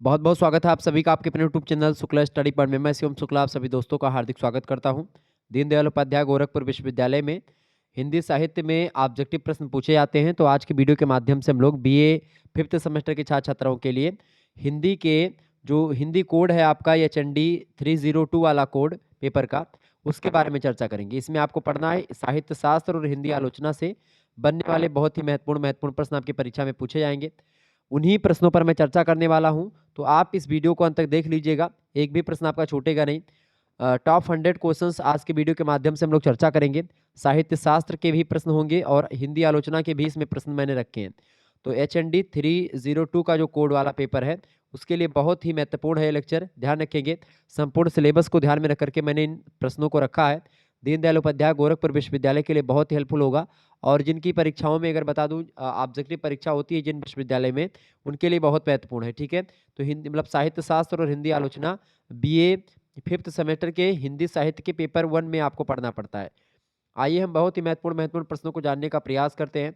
बहुत बहुत स्वागत है आप सभी का आपके अपने YouTube channel Shukla study point में। मैं शिवम शुक्ला आप सभी दोस्तों का हार्दिक स्वागत करता हूं। दीनदयाल उपाध्याय गोरखपुर विश्वविद्यालय में हिंदी साहित्य में ऑब्जेक्टिव प्रश्न पूछे जाते हैं। तो आज की वीडियो के माध्यम से हम लोग बीए फिफ्थ सेमेस्टर के छात्र छात्राओं के लिए हिंदी के जो हिंदी कोड है आपका HND 302 वाला कोड पेपर का, उसके बारे में चर्चा करेंगे। इसमें आपको पढ़ना है साहित्य शास्त्र और हिंदी आलोचना से बनने वाले बहुत ही महत्वपूर्ण प्रश्न आपकी परीक्षा में पूछे जाएंगे। उन्हीं प्रश्नों पर मैं चर्चा करने वाला हूं, तो आप इस वीडियो को अंत तक देख लीजिएगा, एक भी प्रश्न आपका छूटेगा नहीं। टॉप 100 क्वेश्चंस आज के वीडियो के माध्यम से हम लोग चर्चा करेंगे। साहित्य शास्त्र के भी प्रश्न होंगे और हिंदी आलोचना के भी इसमें प्रश्न मैंने रखे हैं। तो HND 302 का जो कोड वाला पेपर है, उसके लिए बहुत ही महत्वपूर्ण है ये लेक्चर, ध्यान रखेंगे। संपूर्ण सिलेबस को ध्यान में रख करके मैंने इन प्रश्नों को रखा है। दीनदयाल उपाध्याय गोरखपुर विश्वविद्यालय के लिए बहुत ही हेल्पफुल होगा। और जिनकी परीक्षाओं में अगर बता दूं, ऑब्जेक्टिव परीक्षा होती है जिन विश्वविद्यालय में, उनके लिए बहुत महत्वपूर्ण है। ठीक है, तो हिंदी मतलब साहित्य शास्त्र और हिंदी आलोचना बीए फिफ्थ सेमेस्टर के हिंदी साहित्य के पेपर 1 में आपको पढ़ना पड़ता है। आइए हम बहुत ही महत्वपूर्ण प्रश्नों को जानने का प्रयास करते हैं।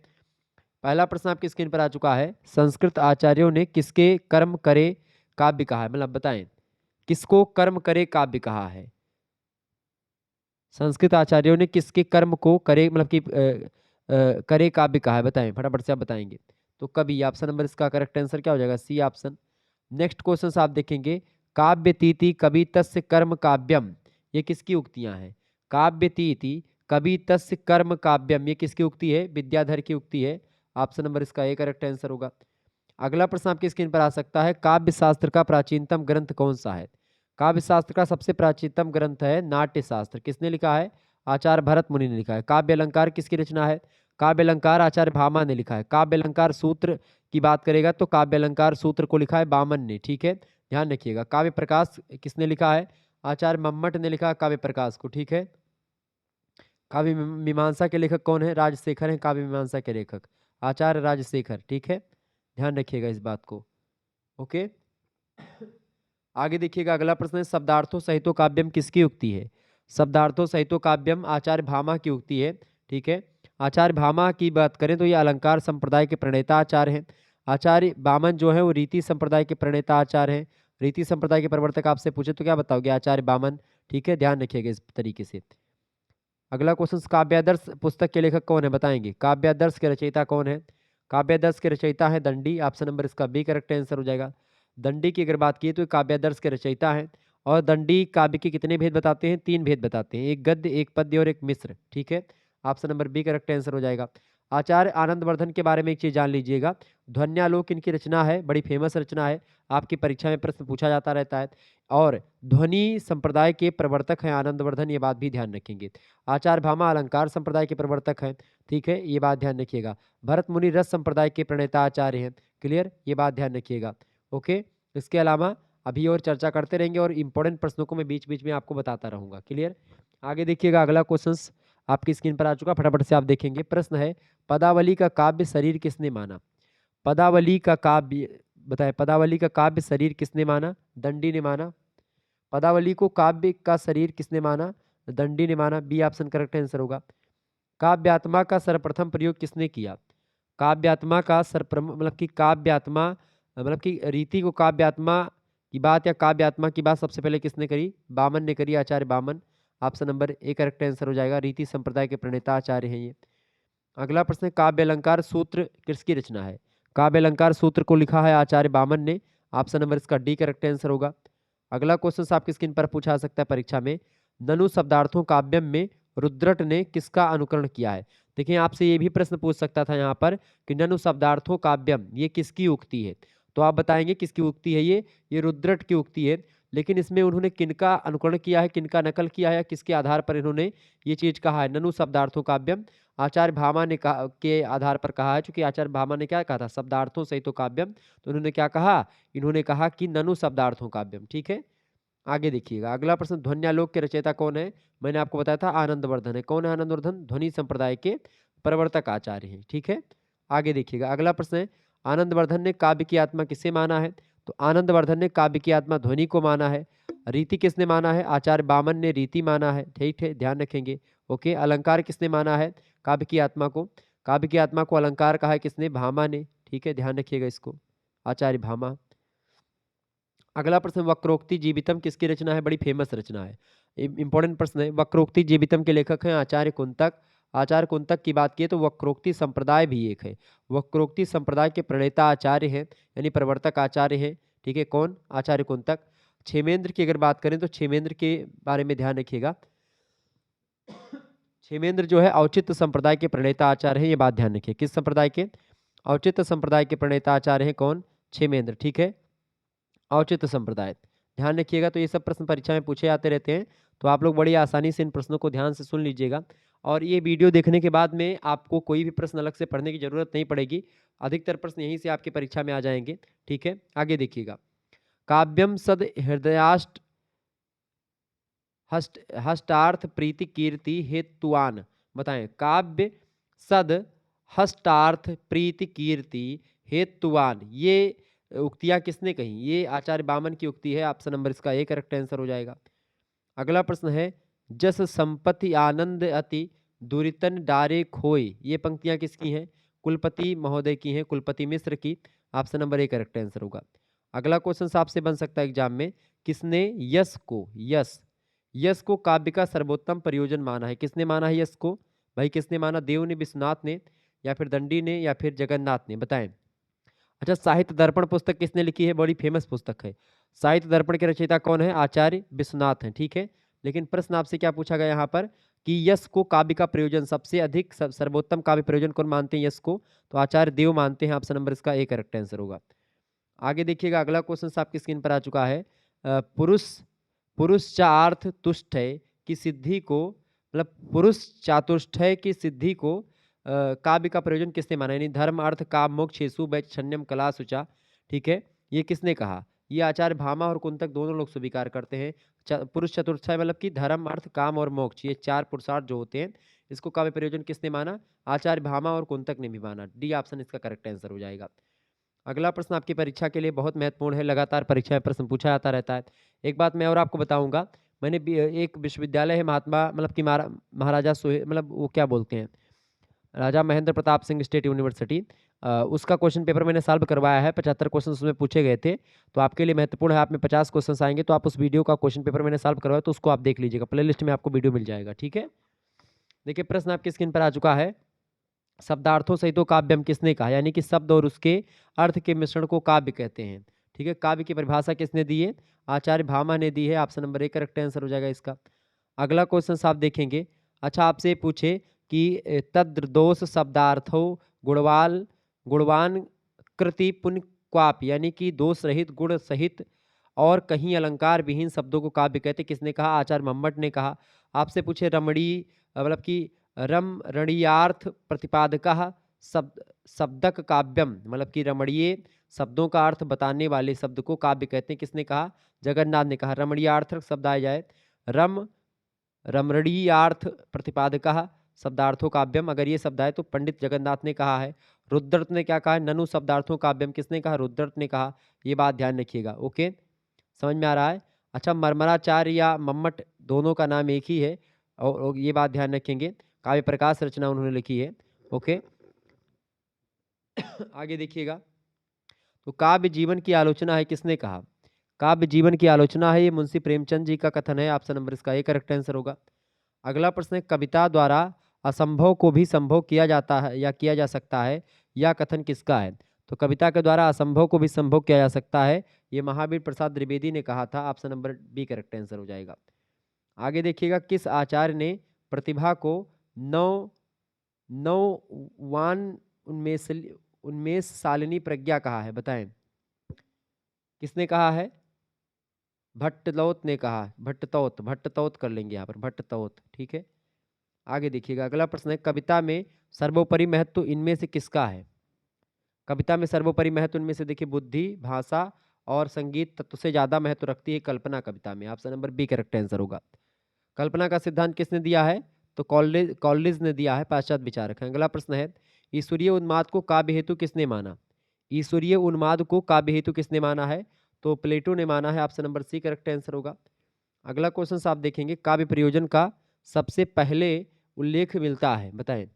पहला प्रश्न आपकी स्क्रीन पर आ चुका है। संस्कृत आचार्यों ने किसके कर्म करे काव्य कहा है? मतलब बताएं, किसको कर्म करे काव्य कहा है? संस्कृत आचार्यों ने किसके कर्म को करे मतलब कि करे काव्य कहा है? बताएं, फटाफट से आप बताएंगे। तो कवि, ऑप्शन नंबर इसका करेक्ट आंसर क्या हो जाएगा? C option. नेक्स्ट क्वेश्चन आप देखेंगे, काव्य तीति कवि तस्य कर्म काव्यम, ये किसकी उक्तियां हैं? काव्य तीति कवि तस्य कर्म काव्यम, ये किसकी उक्ति है? विद्याधर की उक्ति है। ऑप्शन नंबर इसका ए करेक्ट आंसर होगा। अगला प्रश्न आपकी स्क्रीन पर आ सकता है, काव्य शास्त्र का प्राचीनतम ग्रंथ कौन सा है? काव्य शास्त्र का सबसे प्राचीनतम ग्रंथ है नाट्य शास्त्र। किसने लिखा है? आचार्य भरत मुनि ने लिखा है। काव्य अलंकार किसकी रचना है? काव्य अलंकार आचार्य भामा ने लिखा है। काव्य अलंकार सूत्र की बात करेगा तो काव्य अलंकार सूत्र को लिखा है बामन ने। ठीक है, ध्यान रखिएगा। काव्य प्रकाश किसने लिखा है? आचार्य मम्मट ने लिखा है काव्य प्रकाश को। ठीक है, काव्य मीमांसा के लेखक कौन है? राजशेखर है काव्य मीमांसा के लेखक, आचार्य राजशेखर। ठीक है, ध्यान रखिएगा इस बात को। ओके, आगे देखिएगा। अगला प्रश्न है, शब्दार्थो सहितो काव्यम किसकी उक्ति है? शब्दार्थो सहितो काव्यम आचार्य भामा की उक्ति है। ठीक है, आचार्य भामा की बात करें तो ये अलंकार संप्रदाय के प्रणेता आचार्य हैं। आचार्य बामन जो है वो रीति संप्रदाय के प्रणेता आचार्य हैं। रीति संप्रदाय के प्रवर्तक आपसे पूछे तो क्या बताओगे? आचार्य बामन। ठीक है, ध्यान रखिएगा इस तरीके से। अगला क्वेश्चन, काव्यादर्श पुस्तक के लेखक कौन है? बताएंगे। काव्यादर्श के रचयिता कौन है? काव्यादर्श के रचयिता है दंडी। ऑप्शन नंबर इसका बी करेक्ट आंसर हो जाएगा। दंडी की अगर बात की तो काव्यादर्श के रचयिता है। और दंडी काव्य के कितने भेद बताते हैं? 3 भेद बताते हैं, एक गद्य, एक पद्य और एक मिश्र। ठीक है, option number B correct answer हो जाएगा। आचार्य आनंदवर्धन के बारे में एक चीज जान लीजिएगा, ध्वन्यालोक इनकी रचना है, बड़ी फेमस रचना है, आपकी परीक्षा में प्रश्न पूछा जाता रहता है। और ध्वनि संप्रदाय के प्रवर्तक हैं आनंदवर्धन, ये बात भी ध्यान रखेंगे। आचार्य भामा अलंकार संप्रदाय के प्रवर्तक हैं। ठीक है, ये बात ध्यान रखिएगा। भरत मुनि रस संप्रदाय के प्रणेता आचार्य हैं। क्लियर, ये बात ध्यान रखिएगा। ओके, इसके अलावा अभी और चर्चा करते रहेंगे और इंपॉर्टेंट प्रश्नों को मैं बीच बीच में आपको बताता रहूंगा। क्लियर, आगे देखिएगा। अगला क्वेश्चन आपकी स्क्रीन पर आ चुका, फटाफट से आप देखेंगे। प्रश्न है, पदावली का काव्य शरीर किसने माना? पदावली का काव्य बताए, पदावली का काव्य शरीर किसने माना? दंडी ने माना। पदावली को काव्य का शरीर किसने माना? दंडी ने माना। बी ऑप्शन करेक्ट आंसर होगा। काव्यात्मा का सर्वप्रथम प्रयोग किसने किया? काव्यात्मा का मतलब कि काव्यात्मा मतलब कि रीति को काव्यात्मा की बात या काव्यात्मा की बात सबसे पहले किसने करी? बामन ने करी, Acharya Baman. Option number A correct answer हो जाएगा। रीति संप्रदाय के प्रणेता आचार्य हैं ये। अगला प्रश्न है, काव्य अलंकार सूत्र किसकी रचना है? काव्य अलंकार सूत्र को लिखा है आचार्य बामन ने। ऑप्शन नंबर इसका डी करेक्ट आंसर होगा। अगला क्वेश्चन आपकी स्क्रीन पर पूछा सकता है परीक्षा में, ननु शब्दार्थों काव्यम में रुद्रट ने किसका अनुकरण किया है? देखिए, आपसे ये भी प्रश्न पूछ सकता था यहाँ पर कि ननु शब्दार्थों काव्यम ये किसकी उक्ति है? तो आप बताएंगे किसकी उक्ति है ये रुद्रट की उक्ति है। लेकिन इसमें उन्होंने किनका अनुकरण किया है, किनका नकल किया है, या किसके आधार पर इन्होंने ये चीज कहा है? ननु शब्दार्थों काव्यम आचार्य भामा ने कहा के आधार पर कहा है, क्योंकि आचार्य भामा ने क्या कहा था? शब्दार्थों सहित तो काव्यम। तो उन्होंने क्या कहा? इन्होंने कहा कि ननु शब्दार्थों काव्यम। ठीक है, आगे देखिएगा। अगला प्रश्न, ध्वन्यालोक के रचयिता कौन है? मैंने आपको बताया था आनंदवर्धन है। कौन है आनंदवर्धन? ध्वनि संप्रदाय के प्रवर्तक आचार्य हैं। ठीक है, आगे देखिएगा। अगला प्रश्न है, आनंदवर्धन ने काव्य की आत्मा किसे माना है? तो आनंदवर्धन ने काव्य की आत्मा ध्वनि को माना है। रीति किसने माना है? आचार्य बामन ने रीति माना है। ठीक है, ध्यान रखेंगे। ओके, अलंकार किसने माना है काव्य की आत्मा को? काव्य की आत्मा को अलंकार कहा है किसने? भामा ने। ठीक है, ध्यान रखिएगा इसको, आचार्य भामा। अगला प्रश्न, वक्रोक्ति जीवितम किसकी रचना है? बड़ी फेमस रचना है, इंपॉर्टेंट प्रश्न है। वक्रोक्ति जीवितम के लेखक हैं आचार्य कुंतक। आचार्य कुंतक की बात की तो वक्रोक्ति संप्रदाय भी एक है। वक्रोक्ति संप्रदाय के प्रणेता आचार्य हैं, यानी प्रवर्तक आचार्य हैं। ठीक है, कौन? आचार्य कुंतक। क्षेमेंद्र की अगर बात करें तो क्षेमेंद्र के बारे में ध्यान रखिएगा। क्षेमेंद्र जो है औचित्य संप्रदाय के प्रणेता आचार्य हैं, ये बात ध्यान रखिए। किस संप्रदाय के? औचित्य संप्रदाय के प्रणेता आचार्य हैं कौन? क्षेमेंद्र। ठीक है, औचित्य संप्रदाय, ध्यान रखिएगा। तो ये सब प्रश्न परीक्षा में पूछे जाते रहते हैं, तो आप लोग बड़ी आसानी से इन प्रश्नों को ध्यान से सुन लीजिएगा। और ये वीडियो देखने के बाद में आपको कोई भी प्रश्न अलग से पढ़ने की जरूरत नहीं पड़ेगी, अधिकतर प्रश्न यहीं से आपकी परीक्षा में आ जाएंगे। ठीक है, आगे देखिएगा। काव्यम सद हृदयाष्ट हष्टार्थ प्रीति कीर्ति हेतुआन, बताएं। काव्य सद हष्टार्थ प्रीति कीर्ति हेतुआन, ये उक्तियां किसने कही? ये आचार्य बामन की उक्ति है। ऑप्शन नंबर इसका ए करेक्ट आंसर हो जाएगा। अगला प्रश्न है, जस संपत्ति आनंद अति दुरितन डारे खोए, ये पंक्तियां किसकी हैं? कुलपति महोदय की हैं, कुलपति मिश्र की। Option number A correct answer होगा। अगला क्वेश्चन आपसे बन सकता है एग्जाम में, किसने यश को काव्य का सर्वोत्तम प्रयोजन माना है? किसने माना है यश को? भाई किसने माना? देव ने, विश्वनाथ ने, या फिर दंडी ने, या फिर जगन्नाथ ने? बताएं। अच्छा, साहित्य दर्पण पुस्तक किसने लिखी है? बड़ी फेमस पुस्तक है। साहित्य दर्पण के रचयिता कौन है? आचार्य विश्वनाथ हैं। ठीक है, लेकिन प्रश्न आपसे क्या पूछा गया यहाँ पर कि यश को काव्य का प्रयोजन सबसे अधिक सर्वोत्तम काव्य प्रयोजन कौन मानते हैं यश को? तो आचार्य देव मानते हैं। ऑप्शन नंबर इसका ए करेक्ट आंसर होगा। आगे देखिएगा, अगला क्वेश्चन आपकी स्क्रीन पर आ चुका है। पुरुष पुरुष चार्थ तुष्टय की सिद्धि को, मतलब पुरुष चातुष्टय की सिद्धि को काव्य का प्रयोजन किसने माना? यानी धर्म अर्थ काम मोक्ष छेसु वैच्छन्यम कला सुचा। ठीक है, ये किसने कहा? ये आचार्य भामा और कुंतक दोनों लोग स्वीकार करते हैं। पुरुष चतुष्टय मतलब कि धर्म अर्थ काम और मोक्ष, ये चार पुरुषार्थ जो होते हैं, इसको काव्य प्रयोजन किसने माना? आचार्य भामा और कुंतक ने भी माना। डी ऑप्शन इसका करेक्ट आंसर हो जाएगा। अगला प्रश्न आपकी परीक्षा के लिए बहुत महत्वपूर्ण है, लगातार परीक्षा में प्रश्न पूछा जाता रहता है। एक बात मैं और आपको बताऊंगा, मैंने एक विश्वविद्यालय है महात्मा, मतलब कि महाराजा मतलब वो क्या बोलते हैं, राजा महेंद्र प्रताप सिंह स्टेट यूनिवर्सिटी, उसका क्वेश्चन पेपर मैंने सॉल्व करवाया है। 75 क्वेश्चन उसमें पूछे गए थे, तो आपके लिए महत्वपूर्ण है। आप में 50 क्वेश्चन आएंगे, तो आप उस वीडियो का क्वेश्चन पेपर मैंने सॉल्व करवाया, तो उसको आप देख लीजिएगा, प्ले लिस्ट में आपको वीडियो मिल जाएगा। ठीक है, देखिए प्रश्न आपकी स्क्रीन पर आ चुका है। शब्दार्थों सहित काव्यम किसने कहा? यानी कि शब्द और उसके अर्थ के मिश्रण को काव्य कहते हैं। ठीक है, काव्य की परिभाषा किसने दी है? आचार्य भामा ने दी है। Option number A correct answer हो जाएगा इसका। अगला क्वेश्चन आप देखेंगे। अच्छा, आपसे पूछे कि तद्दोष शब्दार्थो गुणवाल गुणवान कृति पुण्य क्वाप, यानी कि दोष रहित गुण सहित और कहीं अलंकार विहीन शब्दों को काव्य कहते, किसने कहा? आचार्य मम्मट ने कहा। आपसे पूछे रमणी, मतलब कि रम रणीयार्थ प्रतिपादकः शब्दक काव्यम, मतलब कि रमणीय शब्दों का अर्थ बताने वाले शब्द को काव्य कहते हैं, किसने कहा? जगन्नाथ ने कहा। रमणीयार्थ शब्द आ जाए, रम रमणीयार्थ प्रतिपादकः शब्दार्थों काव्यम, अगर ये शब्द आए तो पंडित जगन्नाथ ने कहा है। रुद्रत ने क्या कहा? ननु शब्दार्थों काव्यम, किसने कहा? रुद्रत ने कहा। ये बात ध्यान रखिएगा। ओके, समझ में आ रहा है? अच्छा, मरमराचार्य या मम्मट दोनों का नाम एक ही है, और ये बात ध्यान रखेंगे, काव्य प्रकाश रचना उन्होंने लिखी है। ओके आगे देखिएगा, तो काव्य जीवन की आलोचना है, किसने कहा? काव्य जीवन की आलोचना है, ये मुंशी प्रेमचंद जी का कथन है। ऑप्शन नंबर इसका ए करेक्ट आंसर होगा। अगला प्रश्न है, कविता द्वारा असंभव को भी संभव किया जाता है या किया जा सकता है, यह कथन किसका है? तो कविता के द्वारा असंभव को भी संभव किया जा सकता है, ये महावीर प्रसाद द्विवेदी ने कहा था। Option number B correct answer हो जाएगा। आगे देखिएगा, किस आचार्य ने प्रतिभा को नौ नौवान उन्मेष शालिनी प्रज्ञा कहा है? बताएं, किसने कहा है? भट्टतौत ने कहा। भट्टतौत कर लेंगे यहाँ पर, भट्टतौत। ठीक है, आगे देखिएगा, अगला प्रश्न है, कविता में सर्वोपरि महत्व इनमें से किसका है? कविता में सर्वोपरि महत्व इनमें से देखिए, बुद्धि, भाषा और संगीत तत्व से ज्यादा महत्व रखती है कल्पना कविता में। Option number B correct answer होगा। कल्पना का सिद्धांत किसने दिया है? तो कॉलेज ने दिया है, पाश्चात्य विचारक है। अगला प्रश्न है, ईश्वरीय उन्माद को काव्य हेतु किसने माना? ईश्वरीय उन्माद को काव्य हेतु किसने माना है? तो प्लेटो ने माना है। Option number C correct answer होगा। अगला क्वेश्चन आप देखेंगे, काव्य प्रयोजन का सबसे पहले उल्लेख मिलता है, बताएं।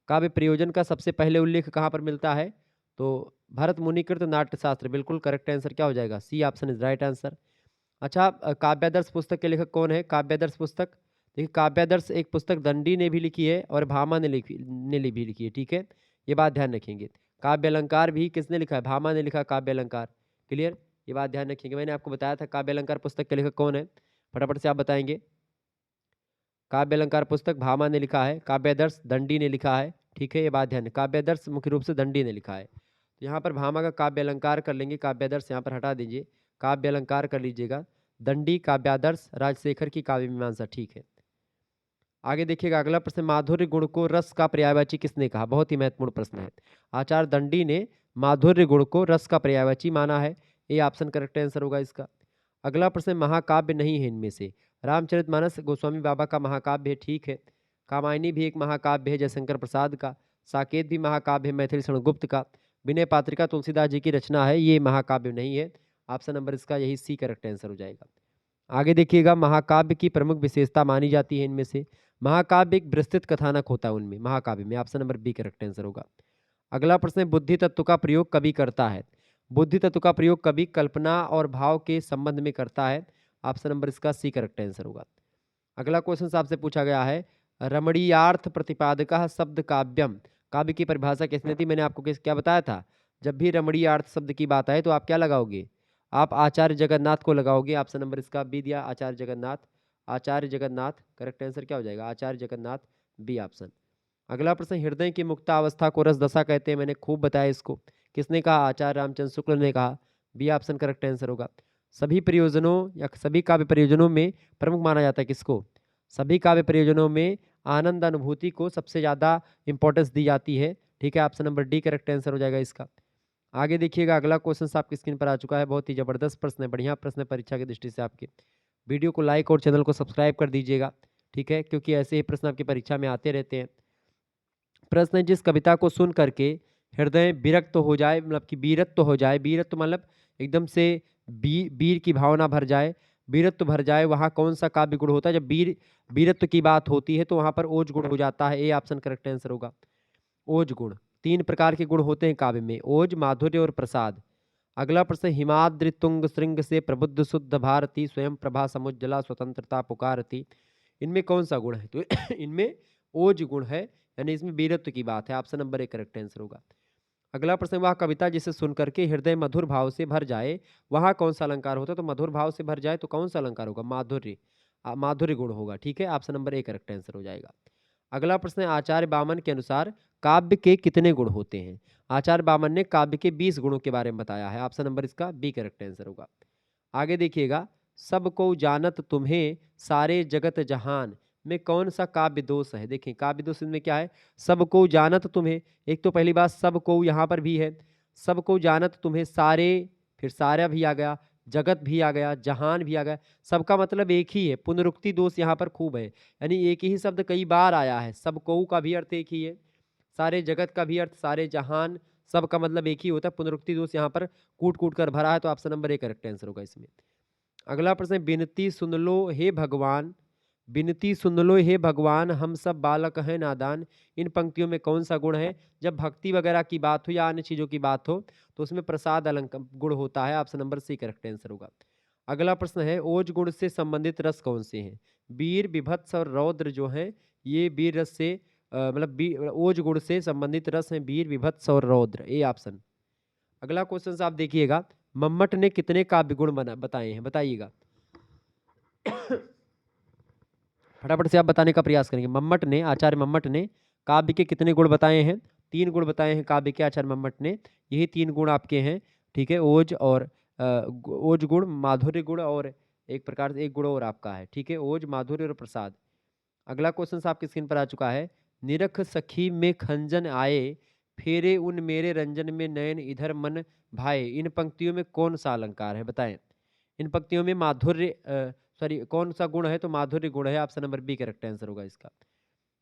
काव्य प्रयोजन का सबसे पहले उल्लेख कहाँ पर मिलता है? तो भरत मुनिकृत नाट्यशास्त्र, बिल्कुल करेक्ट आंसर क्या हो जाएगा? C option is right answer. अच्छा, काव्यादर्श पुस्तक के लेखक कौन है? काव्यादर्श पुस्तक, देखिए काव्यादर्श एक पुस्तक दंडी ने भी लिखी है और भामा ने भी लिखी है, ठीक है, ये बात ध्यान रखेंगे। काव्य अलंकार भी किसने लिखा है? भामा ने लिखा काव्य अलंकार। क्लियर, ये बात ध्यान रखेंगे। मैंने आपको बताया था काव्य अलंकार पुस्तक के लेखक कौन है, फटाफट से आप बताएंगे। काव्य अलंकार पुस्तक भामा ने लिखा है, काव्यादर्श दंडी ने लिखा है, ठीक है, ये बात ध्यान है। काव्यादर्श मुख्य रूप से दंडी ने लिखा है। तो यहाँ पर भामा का काव्य अलंकार कर लेंगे, काव्यादर्श यहाँ पर हटा दीजिए, काव्य अलंकार कर लीजिएगा। दंडी, काव्यादर्श, राजशेखर की काव्य मीमांसा, ठीक है। आगे देखिएगा अगला प्रश्न, माधुर्य गुण को रस का पर्यायवाची किसने कहा? बहुत ही महत्वपूर्ण प्रश्न है। आचार्य दंडी ने माधुर्य गुण को रस का पर्यायवाची माना है, ये ऑप्शन करेक्ट आंसर होगा इसका। अगला प्रश्न, महाकाव्य नहीं है इनमें से। रामचरितमानस गोस्वामी बाबा का महाकाव्य है, ठीक है। कामायनी भी एक महाकाव्य है जयशंकर प्रसाद का। साकेत भी महाकाव्य है मैथिली शरण गुप्त का। विनय पात्रिका तुलसीदास जी की रचना है, ये महाकाव्य नहीं है। ऑप्शन नंबर इसका यही सी करेक्ट आंसर हो जाएगा। आगे देखिएगा, महाकाव्य की प्रमुख विशेषता मानी जाती है इनमें से। महाकाव्य एक विस्तृत कथानक होता है उनमें, महाकाव्य में। Option number B correct answer होगा। अगला प्रश्न है, बुद्धि तत्व का प्रयोग कवि करता है। बुद्धि तत्व का प्रयोग कवि कल्पना और भाव के संबंध में करता है। ऑप्शन नंबर इसका सी करेक्ट आंसर होगा। अगला क्वेश्चन आपसे पूछा गया है, रमणीयार्थ प्रतिपादकः शब्द काव्यम, काव्य की परिभाषा किसने दी? मैंने आपको क्या बताया था, जब भी रमणीयार्थ शब्द की बात आए तो आप क्या लगाओगे? आप आचार्य जगन्नाथ को लगाओगे। ऑप्शन नंबर इसका बी दिया, आचार्य जगन्नाथ। आचार्य जगन्नाथ, करेक्ट आंसर क्या हो जाएगा? आचार्य जगन्नाथ, बी ऑप्शन। अगला प्रश्न, हृदय की मुक्तावस्था को रस दशा कहते हैं, मैंने खूब बताया इसको। किसने कहा? आचार्य रामचंद्र शुक्ल ने कहा, बी ऑप्शन करेक्ट आंसर होगा। सभी प्रयोजनों या सभी काव्य प्रयोजनों में प्रमुख माना जाता है किसको? सभी काव्य प्रयोजनों में आनंद अनुभूति को सबसे ज़्यादा इंपॉर्टेंस दी जाती है, ठीक है। Option number D correct answer हो जाएगा इसका। आगे देखिएगा अगला क्वेश्चन आपकी स्क्रीन पर आ चुका है, बहुत ही जबरदस्त प्रश्न है, बढ़िया प्रश्न है परीक्षा की दृष्टि से आपके। वीडियो को लाइक और चैनल को सब्सक्राइब कर दीजिएगा, ठीक है, क्योंकि ऐसे ही प्रश्न आपकी परीक्षा में आते रहते हैं। प्रश्न है, जिस कविता को सुन करके हृदय विरक्त हो जाए, मतलब कि वीरत्व हो जाए, वीरत्व मतलब एकदम से वीर की भावना भर जाए, वीरत्व भर जाए, वहाँ कौन सा काव्य गुण होता है? जब वीरत्व की बात होती है तो वहाँ पर ओज गुण हो जाता है, ए ऑप्शन करेक्ट आंसर होगा। ओज गुण, 3 प्रकार के गुण होते हैं काव्य में, ओज, माधुर्य और प्रसाद। अगला प्रश्न, हिमाद्रि तुंग श्रृंग से प्रबुद्ध शुद्ध भारती स्वयं प्रभा समुज्जला स्वतंत्रता पुकारती, इनमें कौन सा गुण है? तो इनमें ओज गुण है, यानी इसमें वीरत्व की बात है। Option number A correct answer होगा। अगला प्रश्न, वह कविता जिसे सुन करके हृदय मधुर भाव से भर जाए, वहाँ कौन सा अलंकार होता है? तो मधुर भाव से भर जाए तो कौन सा अलंकार होगा? माधुर्य, माधुर्य गुण होगा, ठीक है। Option number A correct answer हो जाएगा। अगला प्रश्न है, आचार्य बामन के अनुसार काव्य के कितने गुण होते हैं? आचार्य बामन ने काव्य के 20 गुणों के बारे में बताया है। ऑप्शन नंबर इसका बी करेक्ट आंसर होगा। आगे देखिएगा, सब को जानत तुम्हें सारे जगत जहान में कौन सा काव्य दोष है? देखिए काव्य दोष इनमें क्या है? सब को जानत तुम्हें, एक तो पहली बात सब को यहाँ पर भी है, सब को जानत तुम्हें सारे, फिर सारा भी आ गया, जगत भी आ गया, जहान भी आ गया, सबका मतलब एक ही है। पुनरुक्ति दोष यहाँ पर खूब है, यानी एक ही शब्द कई बार आया है। सब को का भी अर्थ एक ही है, सारे जगत का भी अर्थ, सारे जहान, सबका मतलब एक ही होता है। पुनरुक्ति दोष यहाँ पर कूट कूट कर भरा है, तो option number A correct answer होगा इसमें। अगला प्रश्न, बिनती सुन लो हे भगवान, बिनती सुन लो हे भगवान हम सब बालक हैं नादान, इन पंक्तियों में कौन सा गुण है? जब भक्ति वगैरह की बात हो या अन्य चीज़ों की बात हो तो उसमें प्रसाद अलंकार गुण होता है। Option number C correct answer होगा। अगला प्रश्न है, ओज गुण से संबंधित रस कौन से हैं? वीर, विभत्स और रौद्र जो हैं, ये वीर रस से ओज गुण से संबंधित रस हैं, वीर, विभत्स और रौद्र, ए ऑप्शन। अगला क्वेश्चन आप देखिएगा, मम्मट ने कितने काव्य गुण बताए हैं? बताइएगा, फटाफट से आप बताने का प्रयास करेंगे। मम्मट ने, आचार्य मम्मट ने काव्य के कितने गुण बताए हैं? 3 गुण बताए हैं काव्य के आचार्य मम्मट ने, यही 3 गुण आपके हैं, ठीक है। ओज और ओज गुण, माधुर्य गुण और एक प्रकार से एक गुण और आपका है, ठीक है, ओज, माधुर्य और प्रसाद। अगला क्वेश्चन आपकी स्क्रीन पर आ चुका है, निरख सखी में खंजन आए, फेरे उन मेरे रंजन में नयन इधर मन भाए, इन पंक्तियों में कौन सा अलंकार है? बताएं। इन पंक्तियों में माधुर्य सॉरी कौन सा गुण है? तो माधुर्य गुण है, option number B correct answer होगा इसका।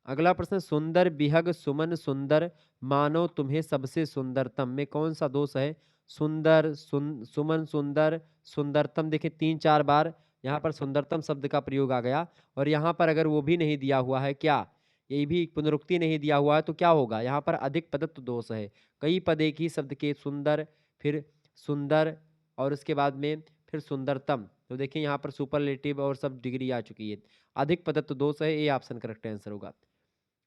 अगला प्रश्न, सुंदर बिहग सुमन सुंदर मानो तुम्हें सबसे सुंदरतम में कौन सा दोष है? सुंदर, सुमन सुंदर, सुंदरतम, देखिए 3-4 बार यहाँ पर सुंदरतम शब्द का प्रयोग आ गया, और यहाँ पर अगर वो भी नहीं दिया हुआ है क्या, ये भी पुनरुक्ति नहीं दिया हुआ है तो क्या होगा, यहाँ पर अधिक पदत्व दोष है। कई पद एक ही शब्द के, सुंदर, फिर सुंदर, और उसके बाद में फिर सुंदरतम, तो देखिए यहाँ पर सुपरलेटिव और सब डिग्री आ चुकी है। अधिक पदत्व दोष है, ए ऑप्शन करेक्ट आंसर होगा।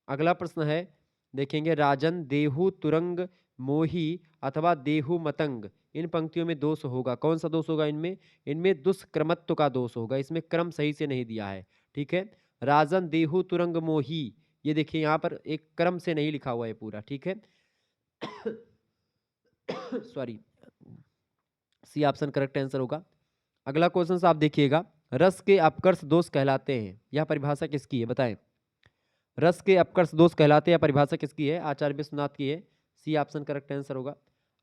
अगला प्रश्न है, देखेंगे, राजन, देहु, तुरंग, मोही अथवा देहु मतंग, इन पंक्तियों में दोष होगा। कौन सा दोष होगा इनमें? इनमें दुष्क्रमत्व का दोष होगा, इसमें क्रम सही से नहीं दिया है। ठीक है, राजन, देहु, तुरंग, मोही, ये देखिए यहाँ पर एक क्रम से नहीं लिखा हुआ है पूरा। ठीक है sorry, C option correct answer होगा। अगला क्वेश्चन आप देखिएगा, रस के अपकर्ष दोष कहलाते हैं, यह परिभाषा किसकी है बताएं। रस के अपकर्ष दोष कहलाते हैं, परिभाषा किसकी है? आचार्य विश्वनाथ की है, सी ऑप्शन करेक्ट आंसर होगा।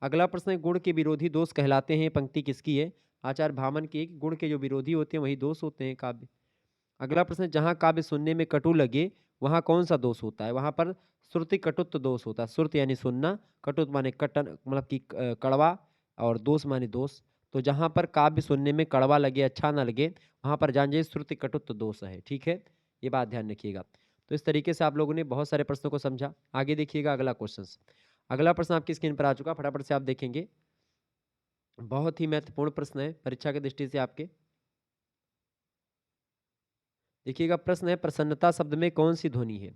अगला प्रश्न है, गुण के विरोधी दोष कहलाते हैं, पंक्ति किसकी है? आचार्य भामन की। गुण के जो विरोधी होते हैं वही दोष होते हैं काव्य। अगला प्रश्न है, जहां काव्य सुनने में कटु लगे वहां कौन सा दोष होता है? वहां पर श्रुति कटुत्व दोष होता है। श्रुति यानी सुनना, कटुत माने कटन, मतलब कि कड़वा, और दोष माने दोष। तो जहां पर काव्य सुनने में कड़वा लगे, अच्छा ना लगे, वहां पर जान जाइए श्रुति कटुत्व दोष है। ठीक है, ये बात ध्यान रखिएगा। तो इस तरीके से आप लोगों ने बहुत सारे प्रश्नों को समझा। आगे देखिएगा अगला क्वेश्चन। अगला प्रश्न आपकी स्क्रीन पर आ चुका, फटाफट से आप देखेंगे। बहुत ही महत्वपूर्ण प्रश्न है परीक्षा की दृष्टि से आपके। देखिएगा, प्रश्न है, प्रसन्नता शब्द में कौन सी ध्वनि है?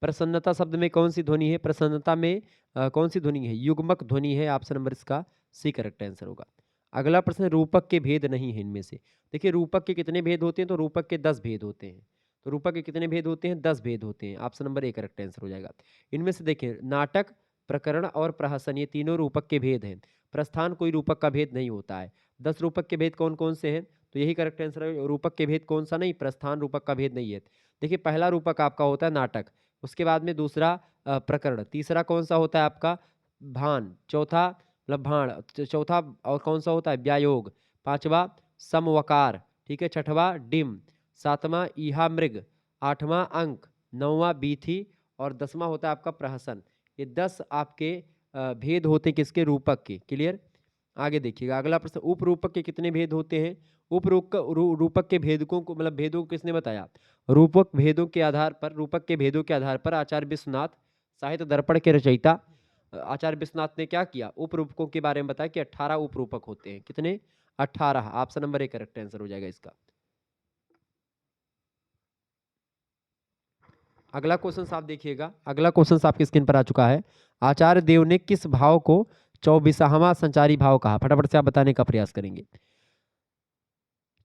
प्रसन्नता शब्द में कौन सी ध्वनि है? प्रसन्नता में कौन सी ध्वनि है? युग्मक ध्वनि है, ऑप्शन नंबर इसका सी करेक्ट आंसर होगा। अगला प्रश्न है, रूपक के भेद नहीं है इनमें से। देखिए, रूपक के कितने भेद होते हैं? तो रूपक के 10 भेद होते हैं। तो रूपक के कितने भेद होते हैं? 10 भेद होते हैं, option number A correct answer हो जाएगा। इनमें से देखिए, नाटक, प्रकरण और प्रहसन, ये तीनों रूपक के भेद हैं। प्रस्थान कोई रूपक का भेद नहीं होता है। 10 रूपक के भेद कौन कौन से हैं? तो यही करेक्ट आंसर है। रूपक के भेद कौन सा? नहीं, प्रस्थान रूपक का भेद नहीं है। देखिए, पहला रूपक आपका होता है नाटक, उसके बाद में दूसरा प्रकरण, तीसरा कौन सा होता है आपका? भान, चौथा मतलब भाण, चौथा और कौन सा होता है? व्यायोग, पांचवा समवकार, ठीक है, छठवा डिम, सातवां ईहा मृग, आठवां अंक, नौवां बीथी, और 10वां होता है आपका प्रहसन। ये 10 आपके भेद होते हैं किसके? रूपक के। क्लियर? आगे देखिएगा अगला प्रश्न, उपरूपक के कितने भेद होते हैं? रूपक के भेदकों को, मतलब भेदों को किसने बताया? रूपक भेदों के आधार पर, रूपक के भेदों के आधार पर आचार्य विश्वनाथ, साहित्य दर्पण के रचयिता आचार्य विश्वनाथ ने क्या किया? उपरूपकों के बारे में बताया कि 18 उपरूपक होते हैं। कितने? 18। Option number A correct answer हो जाएगा इसका। अगला क्वेश्चन आप देखिएगा, अगला क्वेश्चन आपकी स्क्रीन पर आ चुका है। आचार्य देव ने किस भाव को 24वां संचारी भाव कहा? फटाफट से आप बताने का प्रयास करेंगे।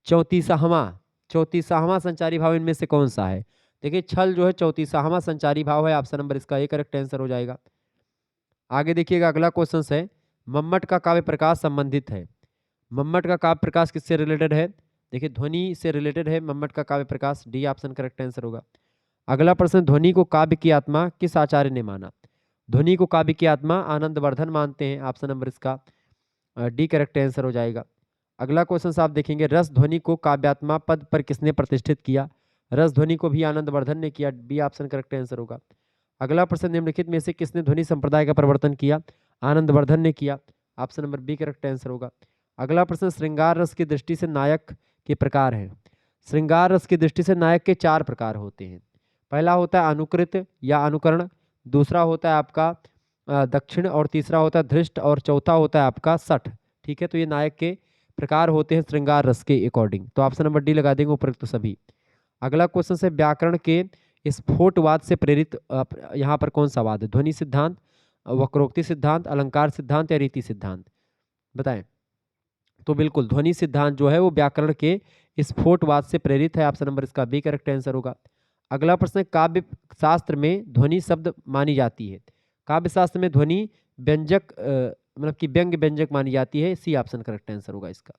34वां संचारी भाव इनमें से कौन सा है? देखिए, छल जो है 34वां संचारी भाव है, ऑप्शन नंबर इसका ए करेक्ट आंसर हो जाएगा। आगे देखिएगा अगला क्वेश्चन है, मम्मट का काव्य प्रकाश संबंधित है। मम्मट का काव्य प्रकाश किससे रिलेटेड है? देखिए, ध्वनि से रिलेटेड है मम्मट का काव्य प्रकाश, डी ऑप्शन करेक्ट आंसर होगा। अगला प्रश्न, ध्वनि को काव्य की आत्मा किस आचार्य ने माना? ध्वनि को काव्य की आत्मा आनंदवर्धन मानते हैं, ऑप्शन नंबर इसका डी करेक्ट आंसर हो जाएगा। अगला क्वेश्चन आप देखेंगे, रस ध्वनि को काव्यात्मा पद पर किसने प्रतिष्ठित किया? रस ध्वनि को भी आनंदवर्धन ने किया, बी ऑप्शन करेक्ट आंसर होगा। अगला प्रश्न, निम्नलिखित में से किसने ध्वनि संप्रदाय का प्रवर्तन किया? आनंदवर्धन ने किया, option number B correct answer होगा। अगला प्रश्न, श्रृंगार रस की दृष्टि से नायक के प्रकार हैं। श्रृंगार रस की दृष्टि से नायक के 4 प्रकार होते हैं। पहला होता है अनुकृत या अनुकरण, दूसरा होता है आपका दक्षिण, और तीसरा होता है धृष्ट, और चौथा होता है आपका सठ। ठीक है, तो ये नायक के प्रकार होते हैं श्रृंगार रस के अकॉर्डिंग। तो ऑप्शन नंबर डी लगा देंगे उपरोक्त सभी। अगला क्वेश्चन है, व्याकरण के स्फोटवाद से प्रेरित यहाँ पर कौन सा वाद है? ध्वनि सिद्धांत, वक्रोक्ति सिद्धांत, अलंकार सिद्धांत या रीति सिद्धांत? बताएं। तो बिल्कुल ध्वनि सिद्धांत जो है वो व्याकरण के स्फोटवाद से प्रेरित है, ऑप्शन नंबर इसका बी करेक्ट आंसर होगा। अगला प्रश्न, काव्य शास्त्र में ध्वनि शब्द मानी जाती है। काव्य शास्त्र में ध्वनि व्यंजक मतलब कि व्यंग्य व्यंजक मानी जाती है, सी ऑप्शन करेक्ट आंसर होगा इसका।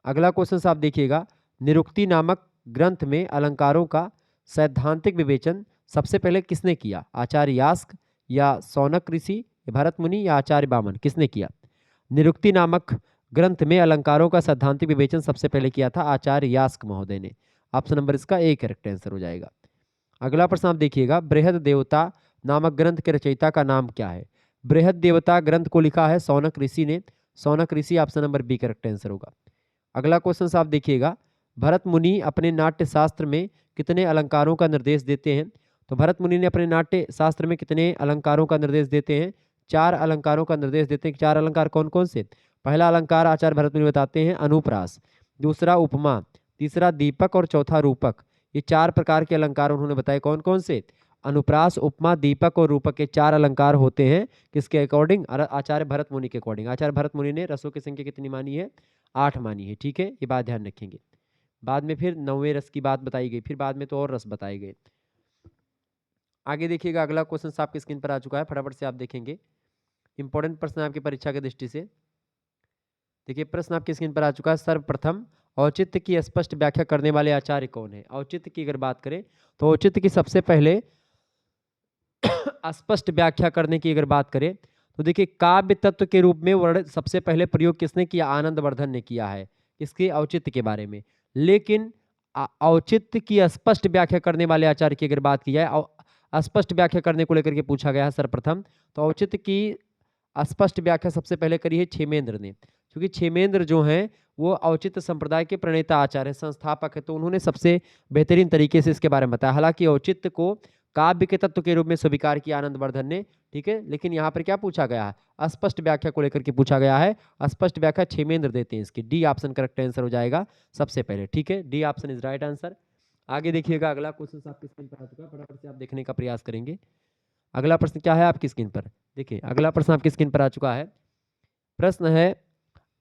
अगला क्वेश्चन आप देखिएगा, निरुक्ति नामक ग्रंथ में अलंकारों का सैद्धांतिक विवेचन सबसे पहले किसने किया? आचार्य यास्क या सौनक ऋषि, भरत मुनि या आचार्य वामन? किसने किया? निरुक्ति नामक ग्रंथ में अलंकारों का सैद्धांतिक विवेचन सबसे पहले किया था आचार्य यास्क महोदय ने, ऑप्शन नंबर इसका ए करेक्ट आंसर हो जाएगा। अगला प्रश्न आप देखिएगा, बृहद देवता नामक ग्रंथ के रचयिता का नाम क्या है? बृहद देवता ग्रंथ को लिखा है सौनक ऋषि ने, Saunak Rishi, option number B correct answer होगा। अगला क्वेश्चन आप देखिएगा, भरत मुनि अपने नाट्य शास्त्र में कितने अलंकारों का निर्देश देते हैं? तो भरत मुनि ने अपने नाट्य शास्त्र में कितने अलंकारों का निर्देश देते हैं? 4 अलंकारों का निर्देश देते हैं। 4 अलंकार कौन कौन से? पहला अलंकार आचार्य भरत मुनि बताते हैं अनुप्रास, दूसरा उपमा, तीसरा दीपक और चौथा रूपक। ये 4 प्रकार के अलंकार उन्होंने बताए। कौन कौन से? अनुप्रास, उपमा, दीपक और रूपक के 4 अलंकार होते हैं। किसके अकॉर्डिंग? आचार्य भरत मुनि के अकॉर्डिंग। आचार्य भरत मुनि ने रसों की संख्या कितनी मानी है? 8 मानी है। ठीक है, ये बात ध्यान रखेंगे। बाद में फिर 9वें रस की बात बताई गई, फिर बाद में तो और रस बताए गए। आगे देखिएगा, अगला क्वेश्चन आपकी स्क्रीन पर आ चुका है, फटाफट से आप देखेंगे। इंपॉर्टेंट प्रश्न आपकी परीक्षा की दृष्टि से। देखिए प्रश्न आपकी स्क्रीन पर आ चुका है। सर्वप्रथम औचित्य की स्पष्ट व्याख्या करने वाले आचार्य कौन है? औचित्य की अगर बात करें तो औचित्य की सबसे पहले स्पष्ट व्याख्या करने की अगर बात करें तो देखिए काव्य तत्व के रूप में वर्णन सबसे पहले प्रयोग किसने किया? आनंदवर्धन ने किया है इसके औचित्य के बारे में। लेकिन औचित्य की स्पष्ट व्याख्या करने वाले आचार्य की अगर बात की जाए, स्पष्ट व्याख्या करने को लेकर के पूछा गया है सर्वप्रथम, तो औचित्य की स्पष्ट व्याख्या सबसे पहले करी है क्षेमेंद्र ने। क्योंकि क्षेमेंद्र जो हैं वो औचित्य संप्रदाय के प्रणेता आचार्य, संस्थापक है, तो उन्होंने सबसे बेहतरीन तरीके से इसके बारे में बताया। हालांकि औचित्य को काव्य के तत्व के रूप में स्वीकार किया आनंदवर्धन ने, ठीक है, लेकिन यहाँ पर क्या पूछा गया है? अस्पष्ट व्याख्या को लेकर के पूछा गया है। स्पष्ट व्याख्या क्षेमेंद्र देते हैं इसकी। डी ऑप्शन करेक्ट आंसर हो जाएगा सबसे पहले। ठीक है, D option is right answer. आगे देखिएगा, अगला क्वेश्चन आपकी स्क्रीन पर आ चुका है, फटाफट से आप देखने का प्रयास करेंगे। अगला प्रश्न क्या है आपकी स्क्रीन पर? देखिए अगला प्रश्न आपकी स्क्रीन पर आ चुका है। प्रश्न है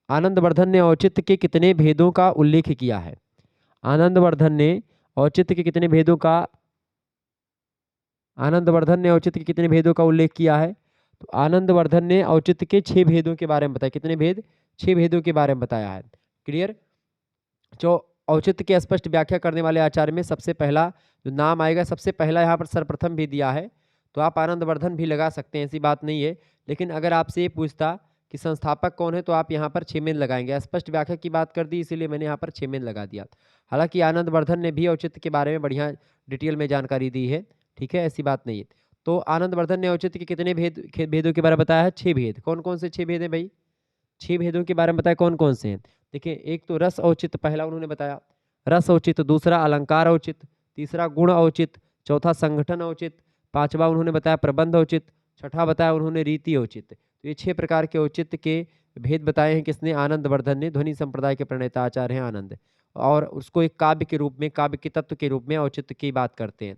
आनंदवर्धन ने औचित्य के कितने भेदों का उल्लेख किया है? आनंदवर्धन ने औचित्य के कितने भेदों का आनंदवर्धन ने औचित्य के कितने भेदों का उल्लेख किया है? तो आनंदवर्धन ने औचित्य के 6 भेदों के बारे में बताया। कितने भेद? 6 भेदों के बारे में बताया है। क्लियर? जो औचित्य की स्पष्ट व्याख्या करने वाले आचार्य में सबसे पहला जो नाम आएगा, सबसे पहला यहाँ पर सर्वप्रथम भी दिया है, तो आप आनंदवर्धन भी लगा सकते हैं, ऐसी बात नहीं है। लेकिन अगर आपसे ये पूछता कि संस्थापक कौन है तो आप यहाँ पर क्षेमेंद्र लगाएंगे। स्पष्ट व्याख्या की बात कर दी इसीलिए मैंने यहाँ पर क्षेमेंद्र लगा दिया। हालांकि आनंदवर्धन ने भी औचित्य के बारे में बढ़िया डिटेल में जानकारी दी है, ठीक है, ऐसी बात नहीं है। तो आनंदवर्धन ने औचित्य के कितने भेदों के बारे में बताया है? 6 भेद। कौन कौन से 6 भेद है भाई? 6 भेदों के बारे में बताया। कौन कौन से हैं? देखिए एक तो रस औचित्य पहला उन्होंने बताया, रस औचित्य, दूसरा अलंकार औचित्य, तीसरा गुण औचित्य, चौथा संगठन औचित्य, पांचवा उन्होंने बताया प्रबंध औचित्य, छठा बताया उन्होंने रीति औचित्य। तो ये 6 प्रकार के औचित्य के भेद बताए हैं किसने? आनंदवर्धन ने। ध्वनि संप्रदाय के प्रणेता आचार्य हैं आनंद, और उसको एक काव्य के रूप में, काव्य के तत्व के रूप में औचित्य की बात करते हैं।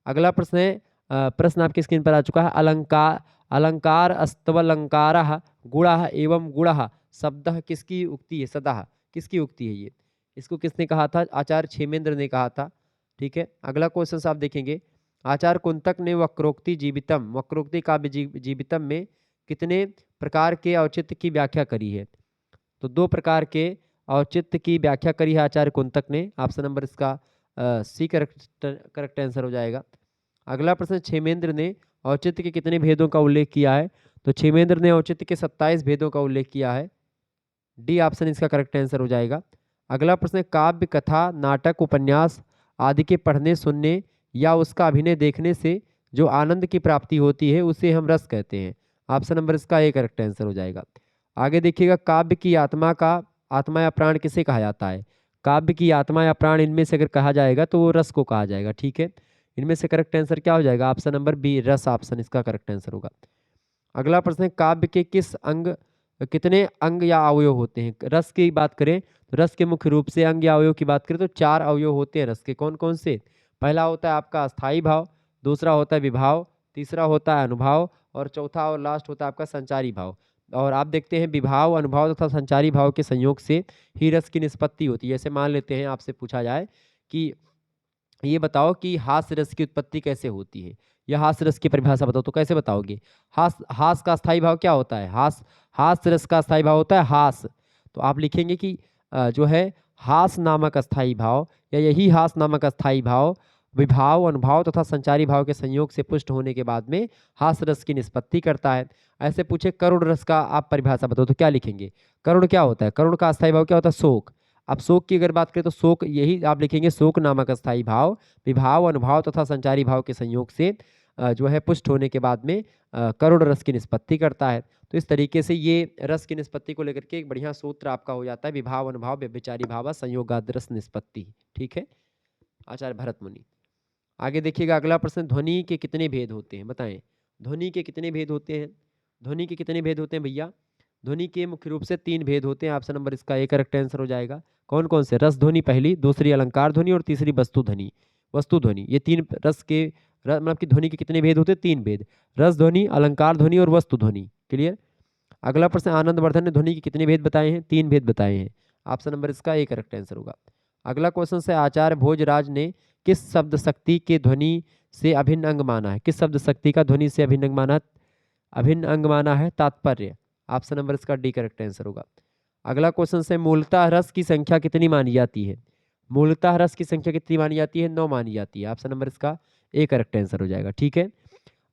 अगला प्रश्न है, प्रश्न आपकी स्क्रीन पर आ चुका है। अलंकार अस्तवलंकार गुणः एवं गुणः शब्द किसकी उक्ति है? सदा किसकी उक्ति है ये? इसको किसने कहा था? आचार्य क्षेमेंद्र ने कहा था। ठीक है, अगला क्वेश्चन आप देखेंगे। आचार्य कुंतक ने वक्रोक्ति जीवितम, वक्रोक्ति काव्य जीवितम में कितने प्रकार के औचित्य की व्याख्या करी है? तो 2 प्रकार के औचित्य की व्याख्या करी है आचार्य कुंतक ने। ऑप्शन नंबर इसका सी करेक्ट आंसर हो जाएगा। अगला प्रश्न, क्षेमेंद्र ने औचित्य के कितने भेदों का उल्लेख किया है? तो क्षेमेंद्र ने औचित्य के 27 भेदों का उल्लेख किया है। डी ऑप्शन इसका करेक्ट आंसर हो जाएगा। अगला प्रश्न, काव्य, कथा, नाटक, उपन्यास आदि के पढ़ने, सुनने या उसका अभिनय देखने से जो आनंद की प्राप्ति होती है उसे हम रस कहते हैं। ऑप्शन नंबर इसका ए करेक्ट आंसर हो जाएगा। आगे देखिएगा, काव्य की आत्मा या प्राण किसे कहा जाता है? काव्य की आत्मा या प्राण इनमें से अगर कहा जाएगा तो वो रस को कहा जाएगा। ठीक है, इनमें से करेक्ट आंसर क्या हो जाएगा? ऑप्शन नंबर बी, रस ऑप्शन इसका करेक्ट आंसर होगा। अगला प्रश्न है, काव्य के कितने अंग या अवयव होते हैं? रस की बात करें तो रस के मुख्य रूप से अंग या अवयव की बात करें तो 4 अवयव होते हैं रस के। कौन कौन से? पहला होता है आपका अस्थाई भाव, दूसरा होता है विभाव, तीसरा होता है अनुभाव, और चौथा और लास्ट होता है आपका संचारी भाव। और आप देखते हैं विभाव, अनुभव तथा संचारी भाव के संयोग से ही रस की निष्पत्ति होती है। जैसे मान लेते हैं आपसे पूछा जाए कि ये बताओ कि हास्य रस की उत्पत्ति कैसे होती है, या हास्य रस की परिभाषा बताओ, तो कैसे बताओगे? हास का स्थायी भाव क्या होता है? हास्य रस का स्थायी भाव होता है हास। तो आप लिखेंगे कि जो है हास नामक अस्थाई भाव, या यही हास नामक अस्थाई भाव विभाव, अनुभाव तथा संचारी भाव के संयोग से पुष्ट होने के बाद में हास रस की निष्पत्ति करता है। ऐसे पूछे करुण रस का आप परिभाषा बताओ तो क्या लिखेंगे? करुण क्या होता है? करुण का अस्थाई भाव क्या होता है? शोक। अब शोक की अगर बात करें तो शोक, यही आप लिखेंगे शोक नामक अस्थाई भाव विभाव, अनुभाव तथा संचारी भाव के संयोग से जो है पुष्ट होने के बाद में करुण रस की निष्पत्ति करता है। तो इस तरीके से ये रस की निष्पत्ति को लेकर के एक बढ़िया सूत्र आपका हो जाता है, विभाव, अनुभाव, व्यभिचारी भाव, संयोगाद रस निष्पत्ति। ठीक है, आचार्य भरत मुनि। आगे देखिएगा अगला प्रश्न, ध्वनि के कितने भेद होते हैं बताएं। ध्वनि के कितने भेद होते हैं? ध्वनि के कितने भेद होते हैं भैया? ध्वनि के मुख्य रूप से 3 भेद होते हैं। ऑप्शन नंबर इसका ए करेक्ट आंसर हो जाएगा। कौन कौन से? रस ध्वनि पहली, दूसरी अलंकार ध्वनि और तीसरी वस्तु ध्वनि। वस्तु ध्वनि, ये 3 रस के मतलब कि ध्वनि के कितने भेद होते हैं? 3 भेद, रस ध्वनि, अलंकार ध्वनि और वस्तु ध्वनि। क्लियर। अगला प्रश्न, आनंदवर्धन ने ध्वनि के कितने भेद बताए हैं? 3 भेद बताए हैं। ऑप्शन नंबर इसका ए करेक्ट आंसर होगा। अगला क्वेश्चन से, आचार्य भोजराज ने किस शब्द शक्ति के ध्वनि से अभिन्न अंग माना है? किस शब्द शक्ति का ध्वनि से अभिन्न अंग माना? अभिन्न अंग माना है? तात्पर्य। ऑप्शन नंबर इसका डी करेक्ट आंसर होगा। अगला क्वेश्चन से, मूलतः रस की संख्या कितनी मानी जाती है? मूलतः रस की संख्या कितनी मानी जाती है? 9 मानी जाती है। ऑप्शन नंबर इसका ए करेक्ट आंसर हो जाएगा। ठीक है।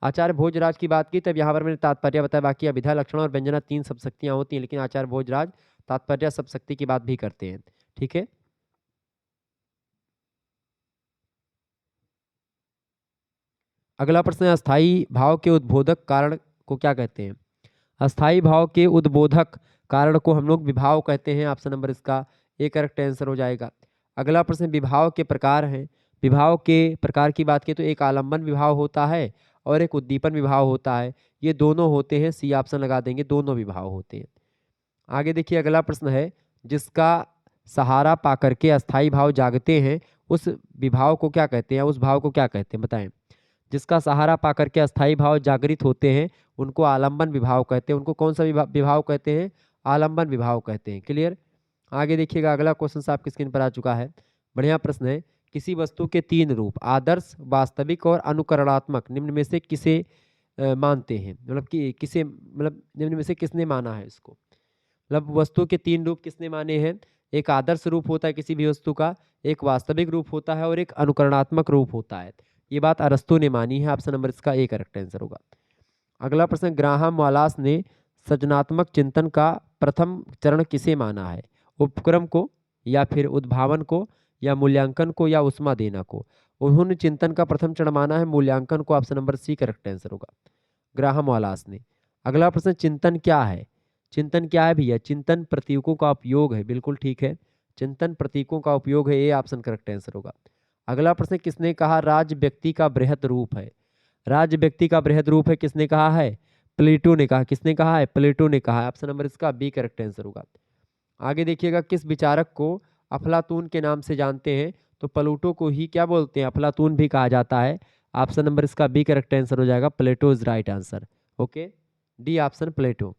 आचार्य भोजराज की बात की तब यहाँ पर मैंने तात्पर्य बताया, बाकी अभिधा, लक्षण और व्यंजना 3 सब शक्तियाँ होती हैं, लेकिन आचार्य भोजराज तात्पर्य सब शक्ति की बात भी करते हैं। ठीक है। अगला प्रश्न है, अस्थाई भाव के उद्बोधक कारण को क्या कहते हैं? अस्थाई भाव के उद्बोधक कारण को हम लोग विभाव कहते हैं। ऑप्शन नंबर इसका ए करेक्ट आंसर हो जाएगा। अगला प्रश्न, विभाव के प्रकार हैं। विभाव के प्रकार की बात की तो एक आलंबन विभाव होता है और एक उद्दीपन विभाव होता है। ये दोनों होते हैं, सी ऑप्शन लगा देंगे, दोनों विभाव होते हैं। आगे देखिए अगला प्रश्न है, जिसका सहारा पाकर के अस्थाई भाव जागते हैं उस विभाव को क्या कहते हैं? उस भाव को क्या कहते हैं बताएं। जिसका सहारा पाकर के अस्थाई भाव जागृत होते हैं उनको आलंबन विभाव कहते हैं। उनको कौन सा विभाव कहते हैं? आलंबन विभाव कहते हैं। क्लियर। आगे देखिएगा अगला क्वेश्चन आपकी स्क्रीन पर आ चुका है। बढ़िया प्रश्न है, किसी वस्तु के 3 रूप आदर्श, वास्तविक और अनुकरणात्मक निम्न में से किसे मानते हैं? मतलब कि किसे, मतलब निम्न में से किसने माना है इसको? मतलब वस्तु के 3 रूप किसने माने हैं? एक आदर्श रूप होता है किसी भी वस्तु का, एक वास्तविक रूप होता है और एक अनुकरणात्मक रूप होता है। ये बात अरस्तू ने मानी है। ऑप्शन नंबर इसका ए करेक्ट आंसर होगा। अगला प्रश्न, ग्राहम वालास ने सृजनात्मक चिंतन का प्रथम चरण किसे माना है? उपक्रम को, या फिर उद्भावन को, या मूल्यांकन को, या उष्मा देना को? उन्होंने चिंतन का प्रथम चरण माना है मूल्यांकन को। Option number C correct answer होगा, ग्राहम वालास ने। अगला प्रश्न, चिंतन क्या है? चिंतन क्या है भैया? चिंतन प्रतीकों का उपयोग है। बिल्कुल ठीक है, चिंतन प्रतीकों का उपयोग है, ये ऑप्शन करेक्ट आंसर होगा। अगला प्रश्न, किसने कहा राज्य व्यक्ति का बृहद रूप है? राज्य व्यक्ति का बृहद रूप है, किसने कहा है? प्लेटो ने कहा। किसने कहा है? प्लेटो ने कहा है। ऑप्शन नंबर इसका बी करेक्ट आंसर होगा। आगे देखिएगा, किस विचारक को अफलातून के नाम से जानते हैं? तो प्लूटो को ही क्या बोलते हैं? अफलातून भी कहा जाता है। ऑप्शन नंबर इसका बी करेक्ट आंसर हो जाएगा, Plato is right answer. Okay, D option Plato.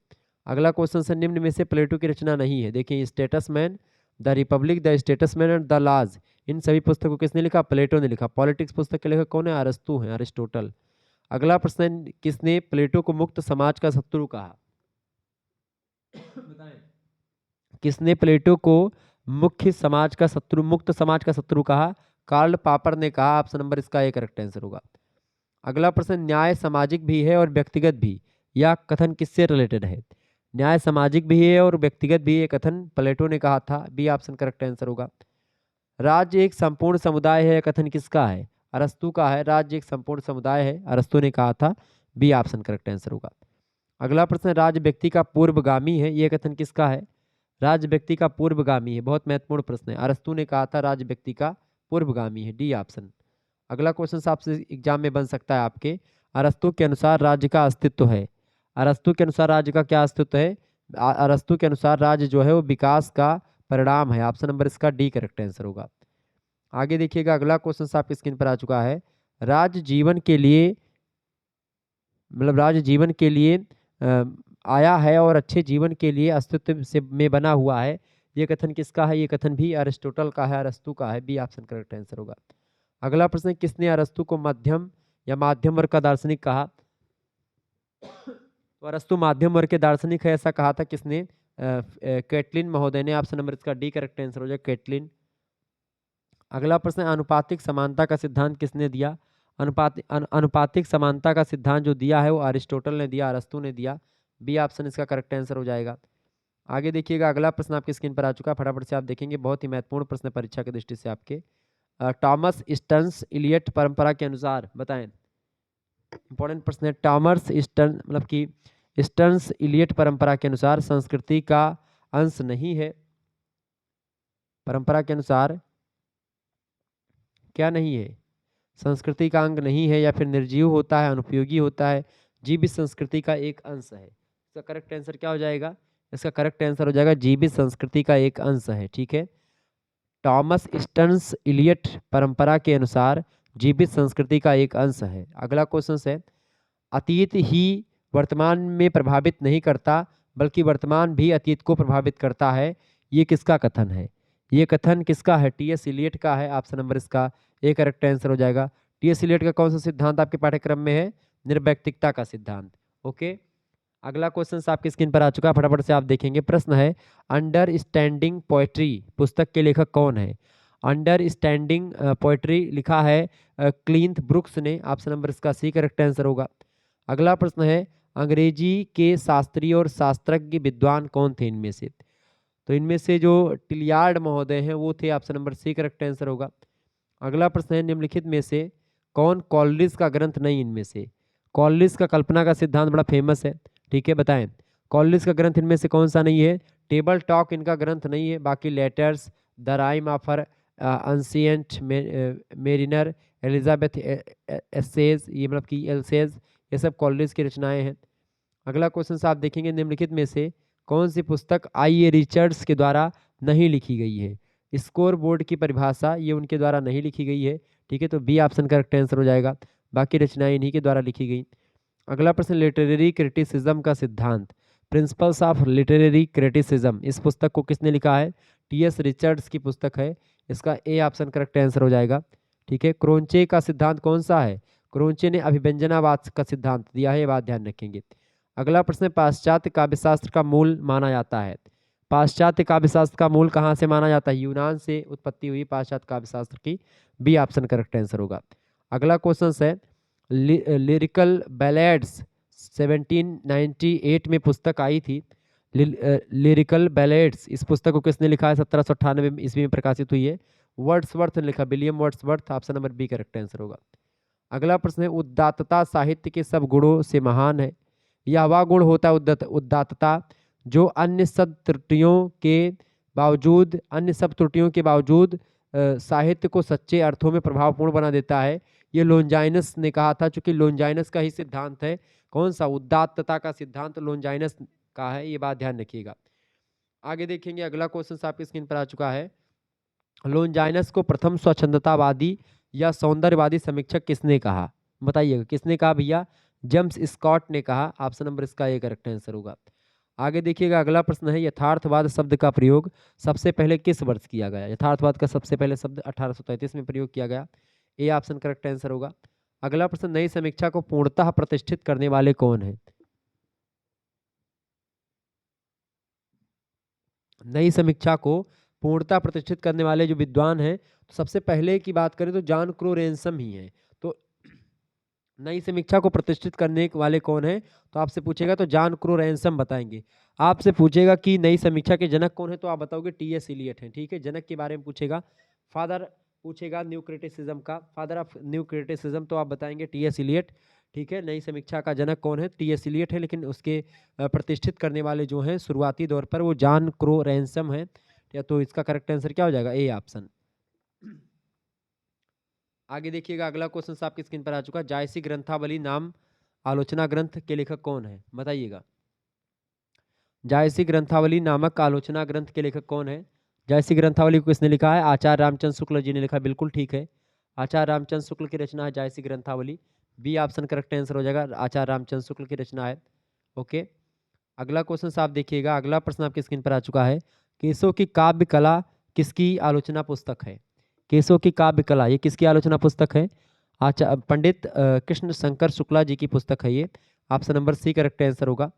अगला क्वेश्चन से, निम्न में से प्लेटो की रचना नहीं है? देखिए, Statesman, the Republic, the Statesman and the Laws, इन सभी पुस्तकों को किसने लिखा? प्लेटो ने लिखा। पॉलिटिक्स पुस्तक के लेखक कौन है? अरस्तु है, अरिस्टोटल। अगला प्रश्न, किसने प्लेटो को मुक्त समाज का शत्रु कहा? बताएं, किसने प्लेटो को मुख्य समाज का शत्रु, मुक्त समाज का शत्रु कहा? कार्ल पापर ने कहा। ऑप्शन नंबर इसका एक करेक्ट आंसर होगा। अगला प्रश्न, न्याय सामाजिक भी है और व्यक्तिगत भी, यह कथन किससे रिलेटेड है? न्याय सामाजिक भी है और व्यक्तिगत भी, ये कथन प्लेटो ने कहा था। बी ऑप्शन करेक्ट आंसर होगा। राज्य एक संपूर्ण समुदाय है, यह कथन किसका है? अरस्तु का है। राज्य एक संपूर्ण समुदाय है, अरस्तु ने कहा था। बी ऑप्शन करेक्ट आंसर होगा। अगला प्रश्न, राज्य व्यक्ति का पूर्वगामी है, यह कथन किसका है? राज्य व्यक्ति का पूर्वगामी है। बहुत महत्वपूर्ण प्रश्न है, अरस्तु ने कहा था राज्य व्यक्ति का पूर्वगामी है। D option. अगला क्वेश्चन आपसे एग्जाम में बन सकता है आपके, अरस्तु के अनुसार राज्य का अस्तित्व है। अरस्तु के अनुसार राज्य का क्या अस्तित्व है? अरस्तु के अनुसार राज्य जो है वो विकास का परिणाम है। ऑप्शन नंबर इसका डी करेक्ट आंसर होगा। आगे देखिएगा, अगला क्वेश्चन आपकी स्क्रीन पर आ चुका है। राज्य जीवन के लिए, मतलब राज्य जीवन के लिए आया है और अच्छे जीवन के लिए अस्तित्व से में बना हुआ है, ये कथन किसका है? ये कथन भी अरिस्टोटल का है, अरस्तु का है। बी ऑप्शन करेक्ट आंसर होगा। अगला प्रश्न, किसने अरस्तु को मध्यम या माध्यम वर्ग का दार्शनिक कहा? तो अरस्तु माध्यम वर्ग के दार्शनिक है, ऐसा कहा था किसने? कैटलिन महोदय ने। ऑप्शन नंबर इसका डी करेक्ट आंसर हो जाए, कैटलिन। अगला प्रश्न, अनुपातिक समानता का सिद्धांत किसने दिया? अनुपातिक समानता का सिद्धांत जो दिया है वो अरिस्टोटल ने दिया, अरस्तु ने दिया। बी ऑप्शन इसका करेक्ट आंसर हो जाएगा। आगे देखिएगा, अगला प्रश्न आपकी स्क्रीन पर आ चुका है, फटाफट से आप देखेंगे, बहुत ही महत्वपूर्ण प्रश्न परीक्षा की दृष्टि से आपके। टॉमस स्टर्न्स इलियट परंपरा के अनुसार बताएं। इंपॉर्टेंट प्रश्न है। टॉमस स्टर्न, मतलब कि स्टर्न्स इलियट परंपरा के अनुसार संस्कृति का अंश नहीं है। परंपरा के अनुसार क्या नहीं है? संस्कृति का अंग नहीं है या फिर निर्जीव होता है, अनुपयोगी होता है, जीवित संस्कृति का एक अंश है। इसका करेक्ट आंसर क्या हो जाएगा? इसका करेक्ट आंसर हो जाएगा जीवित संस्कृति का एक अंश है। ठीक है, टॉमस स्टर्न्स इलियट परंपरा के अनुसार जीवित संस्कृति का एक अंश है। अगला क्वेश्चन है, अतीत ही वर्तमान में प्रभावित नहीं करता बल्कि वर्तमान भी अतीत को प्रभावित करता है, ये किसका कथन है? ये कथन किसका है? टी.एस. इलियट का है। ऑप्शन नंबर इसका ए करेक्ट आंसर हो जाएगा। टी.एस. इलियट का कौन सा सिद्धांत आपके पाठ्यक्रम में है? निर्वैयक्तिकता का सिद्धांत। ओके, अगला क्वेश्चन आपकी स्क्रीन पर आ चुका है, फटाफट से आप देखेंगे। प्रश्न है, अंडरस्टैंडिंग पोएट्री पुस्तक के लेखक कौन है? अंडरस्टैंडिंग पोएट्री लिखा है क्लिंथ ब्रुक्स ने। ऑप्शन नंबर इसका सी करेक्ट आंसर होगा। अगला प्रश्न है, अंग्रेजी के शास्त्रीय और शास्त्रज्ञ विद्वान कौन थे इनमें से? तो इनमें से जो टिलियार्ड महोदय हैं वो थे। Option number C correct answer होगा। अगला प्रश्न है, निम्नलिखित में से कौन कॉलरिज का ग्रंथ नहीं? इनमें से कॉलरिज का कल्पना का सिद्धांत बड़ा फेमस है। ठीक है, बताएं कॉलरिज का ग्रंथ इनमें से कौन सा नहीं है? टेबल टॉक इनका ग्रंथ नहीं है, बाकी letters, the rime of ancient mariner, Elizabeth essays, ये मतलब कि एल्सेज, ये सब कॉलरिज की रचनाएं हैं। अगला क्वेश्चन आप देखेंगे, निम्नलिखित में से कौन सी पुस्तक आई.ए. रिचर्ड्स के द्वारा नहीं लिखी गई है? स्कोर बोर्ड की परिभाषा ये उनके द्वारा नहीं लिखी गई है। ठीक है, तो बी ऑप्शन करेक्ट आंसर हो जाएगा। बाकी रचनाएं इन्हीं के द्वारा लिखी गई। अगला प्रश्न, लिटरेरी क्रिटिसिज्म का सिद्धांत, प्रिंसिपल्स ऑफ लिटरेरी क्रिटिसिज्म, इस पुस्तक को किसने लिखा है? टी.एस. रिचर्ड्स की पुस्तक है। इसका ए ऑप्शन करेक्ट आंसर हो जाएगा। ठीक है, क्रोंचे का सिद्धांत कौन सा है? क्रोंचे ने अभिव्यंजनावाद का सिद्धांत दिया है, ये बात ध्यान रखेंगे। अगला प्रश्न, पाश्चात्य काव्यशास्त्र का मूल माना जाता है। पाश्चात्य काव्यशास्त्र का मूल कहाँ से माना जाता है? यूनान से उत्पत्ति हुई पाश्चात्य काव्यशास्त्र की। बी ऑप्शन करेक्ट आंसर होगा। अगला क्वेश्चन है, लिरिकल बैलेड्स 1798 में पुस्तक आई थी। लिरिकल बैलेड्स, इस पुस्तक को किसने लिखा है? 1798 ईस्वी में प्रकाशित हुई है। वर्ड्सवर्थ ने लिखा, William Wordsworth. Option number B correct answer होगा। अगला प्रश्न है, उदात्तता साहित्य के सब गुणों से महान है। यह वह गुण होता है उदात्तता जो अन्य सब त्रुटियों के बावजूद साहित्य को सच्चे अर्थों में प्रभावपूर्ण बना देता है। ये लोनजाइनस ने कहा था, चूंकि लोनजाइनस का ही सिद्धांत है। कौन सा? उदात्तता का सिद्धांत लोनजाइनस का है, ये बात ध्यान रखिएगा। आगे देखेंगे, अगला क्वेश्चन आपकी स्क्रीन पर आ चुका है। लोनजाइनस को प्रथम स्वच्छंदतावादी या सौंदर्यवादी समीक्षक किसने कहा? बताइएगा किसने कहा भैया? जेम्स स्कॉट ने कहा। ऑप्शन नंबर इसका ए करेक्ट आंसर होगा। आगे देखिएगा, अगला प्रश्न है, यथार्थवाद शब्द का प्रयोग सबसे पहले किस वर्ष किया गया? यथार्थवाद का सबसे पहले शब्द 1833 में प्रयोग किया गया। ए ऑप्शन करेक्ट आंसर होगा। अगला प्रश्न, नई समीक्षा को पूर्णतः प्रतिष्ठित करने वाले कौन है? नई समीक्षा को पूर्णतः प्रतिष्ठित करने वाले जो विद्वान हैं, तो सबसे पहले की बात करें तो जॉन क्रो रैनसम ही है। तो नई समीक्षा को प्रतिष्ठित करने वाले कौन है? तो आपसे पूछेगा तो जॉन क्रो रैनसम बताएंगे। आपसे पूछेगा कि नई समीक्षा के जनक कौन है, तो आप बताओगे टी.एस. इलियट हैं। ठीक है, जनक के बारे में पूछेगा। फादर पूछेगा न्यू क्रिटिसिज्म का, फादर ऑफ न्यू क्रिटिसिज्म, तो आप बताएंगे टी.एस. इलियट। ठीक है, नई समीक्षा का जनक कौन है? टी.एस. इलियट है, लेकिन उसके प्रतिष्ठित करने वाले जो हैं शुरुआती दौर पर वो जॉन क्रो रैनसम है। तो इसका करेक्ट आंसर क्या हो जाएगा? A option. आगे देखिएगा, अगला क्वेश्चन आपकी स्क्रीन पर आ चुका है। जायसी ग्रंथावली नाम आलोचना ग्रंथ के लेखक कौन है? बताइएगा। जायसी ग्रंथावली नामक आलोचना ग्रंथ के लेखक कौन है? जायसी ग्रंथावली को किसने लिखा है? आचार्य रामचंद्र शुक्ल जी ने लिखा। बिल्कुल ठीक है, आचार्य रामचंद्र शुक्ल की रचना है जायसी ग्रंथावली। बी ऑप्शन करेक्ट आंसर हो जाएगा, आचार्य रामचंद्र शुक्ल की रचना है। ओके, अगला क्वेश्चन आप देखिएगा, अगला प्रश्न आपकी स्क्रीन पर आ चुका है। केशव की काव्य कला किसकी आलोचना पुस्तक है? केशव की काव्य कला ये किसकी आलोचना पुस्तक है? पंडित कृष्ण शंकर शुक्ला जी की पुस्तक है ये। Option number C correct answer होगा।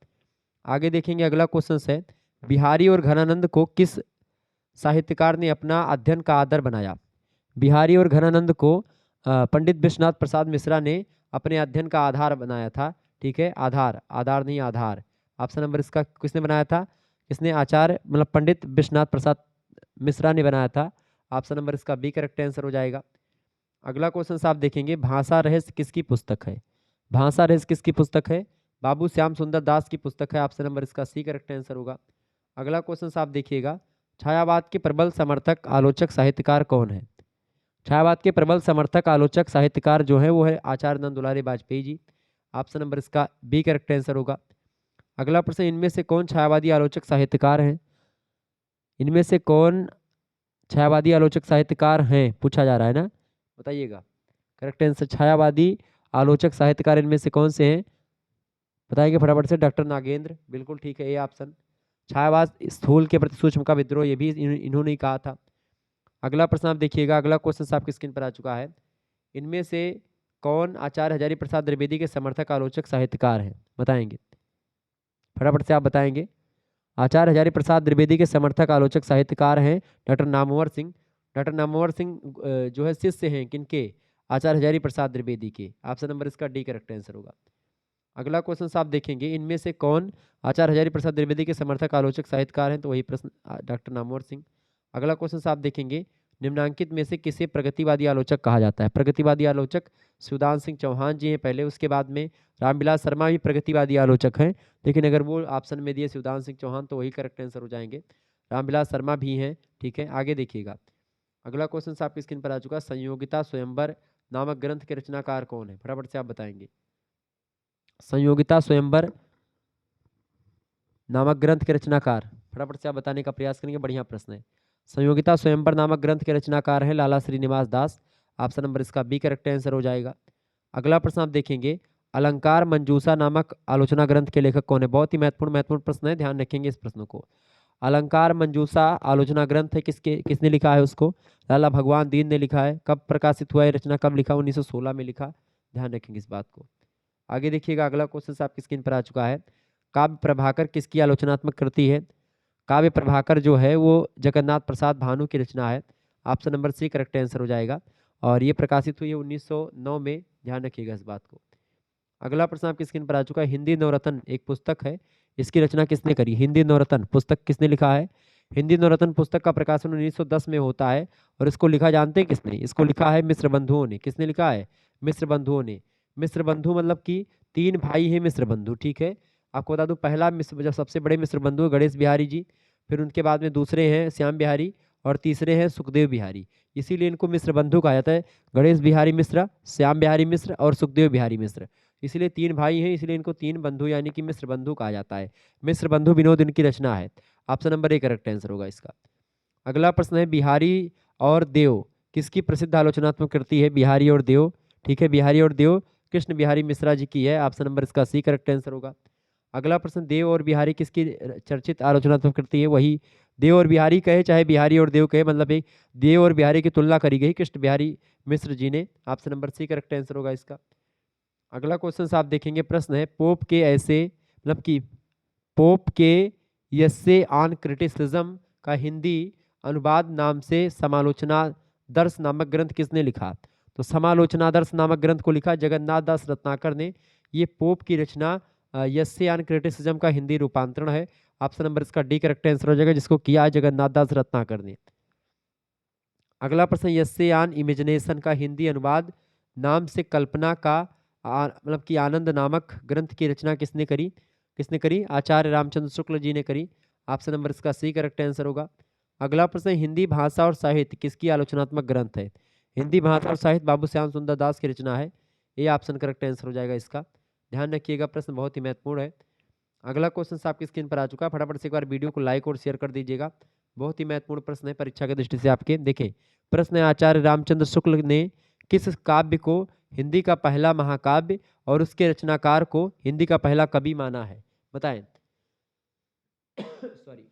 आगे देखेंगे, अगला क्वेश्चन है, बिहारी और घनानंद को किस साहित्यकार ने अपना अध्ययन का आधार बनाया? बिहारी और घनानंद को पंडित विश्वनाथ प्रसाद मिश्रा ने अपने अध्ययन का आधार बनाया था। ठीक है, आधार नहीं, आधार। ऑप्शन नंबर इसका किसने बनाया था? किसने? आचार्य मतलब पंडित विश्वनाथ प्रसाद मिश्रा ने बनाया था। ऑप्शन नंबर इसका बी करेक्ट आंसर हो जाएगा। अगला क्वेश्चन आप देखेंगे, भाषा रहस्य किसकी पुस्तक है? भाषा रहस्य किसकी पुस्तक है? बाबू श्याम सुंदर दास की पुस्तक है। ऑप्शन नंबर इसका सी करेक्ट आंसर होगा। अगला क्वेश्चन आप देखिएगा, छायावाद के प्रबल समर्थक आलोचक साहित्यकार कौन है? छायावाद के प्रबल समर्थक आलोचक साहित्यकार जो है वो है आचार्य नंद दुलारी वाजपेयी जी। ऑप्शन नंबर इसका बी करेक्ट आंसर होगा। अगला प्रश्न, इनमें से कौन छायावादी आलोचक साहित्यकार हैं? इनमें से कौन छायावादी आलोचक साहित्यकार हैं पूछा जा रहा है ना, बताइएगा। करेक्ट आंसर छायावादी आलोचक साहित्यकार इनमें से कौन से हैं, बताइए फटाफट से। डॉक्टर नागेंद्र, बिल्कुल ठीक है, ये ऑप्शन। छायावाद स्थूल के प्रति सूक्ष्म का विद्रोह, ये भी इन्होंने ही कहा था। अगला प्रश्न आप देखिएगा, अगला क्वेश्चन आपकी स्क्रीन पर आ चुका है। इनमें से कौन आचार्य हजारी प्रसाद द्विवेदी के समर्थक आलोचक साहित्यकार हैं, बताएंगे फटाफट से आप बताएंगे। आचार्य हजारी प्रसाद द्विवेदी के समर्थक आलोचक साहित्यकार हैं डॉक्टर नामवर सिंह। डॉक्टर नामवर सिंह जो है शिष्य हैं किनके, आचार्य हजारी प्रसाद द्विवेदी के। ऑप्शन नंबर इसका डी करेक्ट आंसर होगा। अगला क्वेश्चन आप देखेंगे, इनमें से कौन आचार्य हजारी प्रसाद द्विवेदी के समर्थक आलोचक साहित्यकार हैं, तो वही प्रश्न डॉक्टर नामवर सिंह। अगला क्वेश्चन आप देखेंगे, निम्नांकित में से किसे प्रगतिवादी आलोचक कहा जाता है? प्रगतिवादी आलोचक शिवदान सिंह चौहान जी हैं पहले, उसके बाद में रामविलास शर्मा भी प्रगतिवादी आलोचक हैं, लेकिन अगर वो ऑप्शन में दिए शिवदान सिंह चौहान तो वही करेक्ट आंसर हो जाएंगे। रामविलास शर्मा भी हैं, ठीक है। आगे देखिएगा, अगला क्वेश्चन आपकी स्क्रीन पर आ चुका है, संयोगिता स्वयंवर नामक ग्रंथ के रचनाकार कौन है, फटाफट से आप बताएंगे। संयोगिता स्वयंवर नामक ग्रंथ के रचनाकार, फटाफट से आप बताने का प्रयास करेंगे, बढ़िया प्रश्न है। संयोगिता स्वयंवर नामक ग्रंथ के रचनाकार हैं लाला श्रीनिवास दास। ऑप्शन नंबर इसका बी करेक्ट आंसर हो जाएगा। अगला प्रश्न आप देखेंगे, अलंकार मंजूषा नामक आलोचना ग्रंथ के लेखक कौन है? बहुत ही महत्वपूर्ण प्रश्न है, ध्यान रखेंगे इस प्रश्न को। अलंकार मंजूषा आलोचना ग्रंथ है, किसने लिखा है उसको? लाला भगवान दीन ने लिखा है। कब प्रकाशित हुआ है रचना, कब लिखा? 1916 में लिखा, ध्यान रखेंगे इस बात को। आगे देखिएगा, अगला क्वेश्चन आपकी स्क्रीन पर आ चुका है, काव्य प्रभाकर किसकी आलोचनात्मक कृति है? काव्य प्रभाकर जो है वो जगन्नाथ प्रसाद भानु की रचना है। Option number C correct answer हो जाएगा, और ये प्रकाशित हुई है 1909 में, ध्यान रखिएगा इस बात को। अगला प्रश्न आपकी स्क्रीन पर आ चुका है, हिंदी नवरत्न एक पुस्तक है, इसकी रचना किसने करी? हिंदी नवरत्न पुस्तक किसने लिखा है? हिंदी नवरत्न पुस्तक का प्रकाशन 1910 में होता है, और इसको लिखा जानते हैं किसने? इसको लिखा है मिश्र बंधुओं ने। किसने लिखा है? मिश्र बंधुओं ने। मिश्र बंधु मतलब कि तीन भाई हैं मिश्र बंधु, ठीक है। आपको बता दूं, पहला मिश्र जो सबसे बड़े मिश्र बंधु गणेश बिहारी जी, फिर उनके बाद में दूसरे हैं श्याम बिहारी, और तीसरे हैं सुखदेव बिहारी, इसीलिए इनको मिश्र बंधु कहा जाता है। गणेश बिहारी मिश्र, श्याम बिहारी मिश्र और सुखदेव बिहारी मिश्र, इसलिए तीन भाई हैं, इसलिए इनको तीन बंधु यानी कि मिश्र बंधु कहा जाता है। मिश्र बंधु विनोद इनकी रचना है। Option number A correct answer होगा इसका। अगला प्रश्न है, बिहारी और देव किसकी प्रसिद्ध आलोचनात्मक कृति है? बिहारी और देव, ठीक है, बिहारी और देव कृष्ण बिहारी मिश्रा जी की है। ऑप्शन नंबर इसका सी करेक्ट आंसर होगा। अगला प्रश्न, देव और बिहारी किसकी चर्चित आलोचनात्मक कृति है? वही देव और बिहारी कहे चाहे बिहारी और देव कहे, मतलब एक देव और बिहारी की तुलना करी गई कृष्ण बिहारी मिश्र जी ने। Option number C correct answer होगा इसका। अगला क्वेश्चन आप देखेंगे, प्रश्न है, पोप के ऐसे मतलब कि पोप के यस्से ऑन क्रिटिसिज्म का हिंदी अनुवाद नाम से समालोचना दर्श नामक ग्रंथ किसने लिखा? तो समालोचना दर्श नामक ग्रंथ को लिखा जगन्नाथ दास रत्नाकर ने। ये पोप की रचना यस्से ऑन क्रिटिसिज्म का हिंदी रूपांतरण है। ऑप्शन नंबर इसका डी करेक्ट आंसर हो जाएगा, जिसको किया है जगन्नाथ दास रत्नाकर ने। अगला प्रश्न, यस्से ऑन इमेजिनेशन का हिंदी अनुवाद नाम से कल्पना का मतलब कि आनंद नामक ग्रंथ की रचना किसने करी? किसने करी? आचार्य रामचंद्र शुक्ल जी ने करी। ऑप्शन नंबर इसका सी करेक्ट आंसर होगा। अगला प्रश्न, हिंदी भाषा और साहित्य किसकी आलोचनात्मक ग्रंथ है? हिंदी भाषा और साहित्य बाबू श्याम सुंदर दास की रचना है। ये ऑप्शन करेक्ट आंसर हो जाएगा इसका, ध्यान रखिएगा, प्रश्न बहुत ही महत्वपूर्ण है। अगला क्वेश्चन आपकी स्क्रीन पर आ चुका है, फटाफट से एक बार वीडियो को लाइक और शेयर कर दीजिएगा, बहुत ही महत्वपूर्ण प्रश्न है परीक्षा की दृष्टि से आपके। देखें प्रश्न है, आचार्य रामचंद्र शुक्ल ने किस काव्य को हिंदी का पहला महाकाव्य और उसके रचनाकार को हिंदी का पहला कवि माना है? बताएं। सॉरी,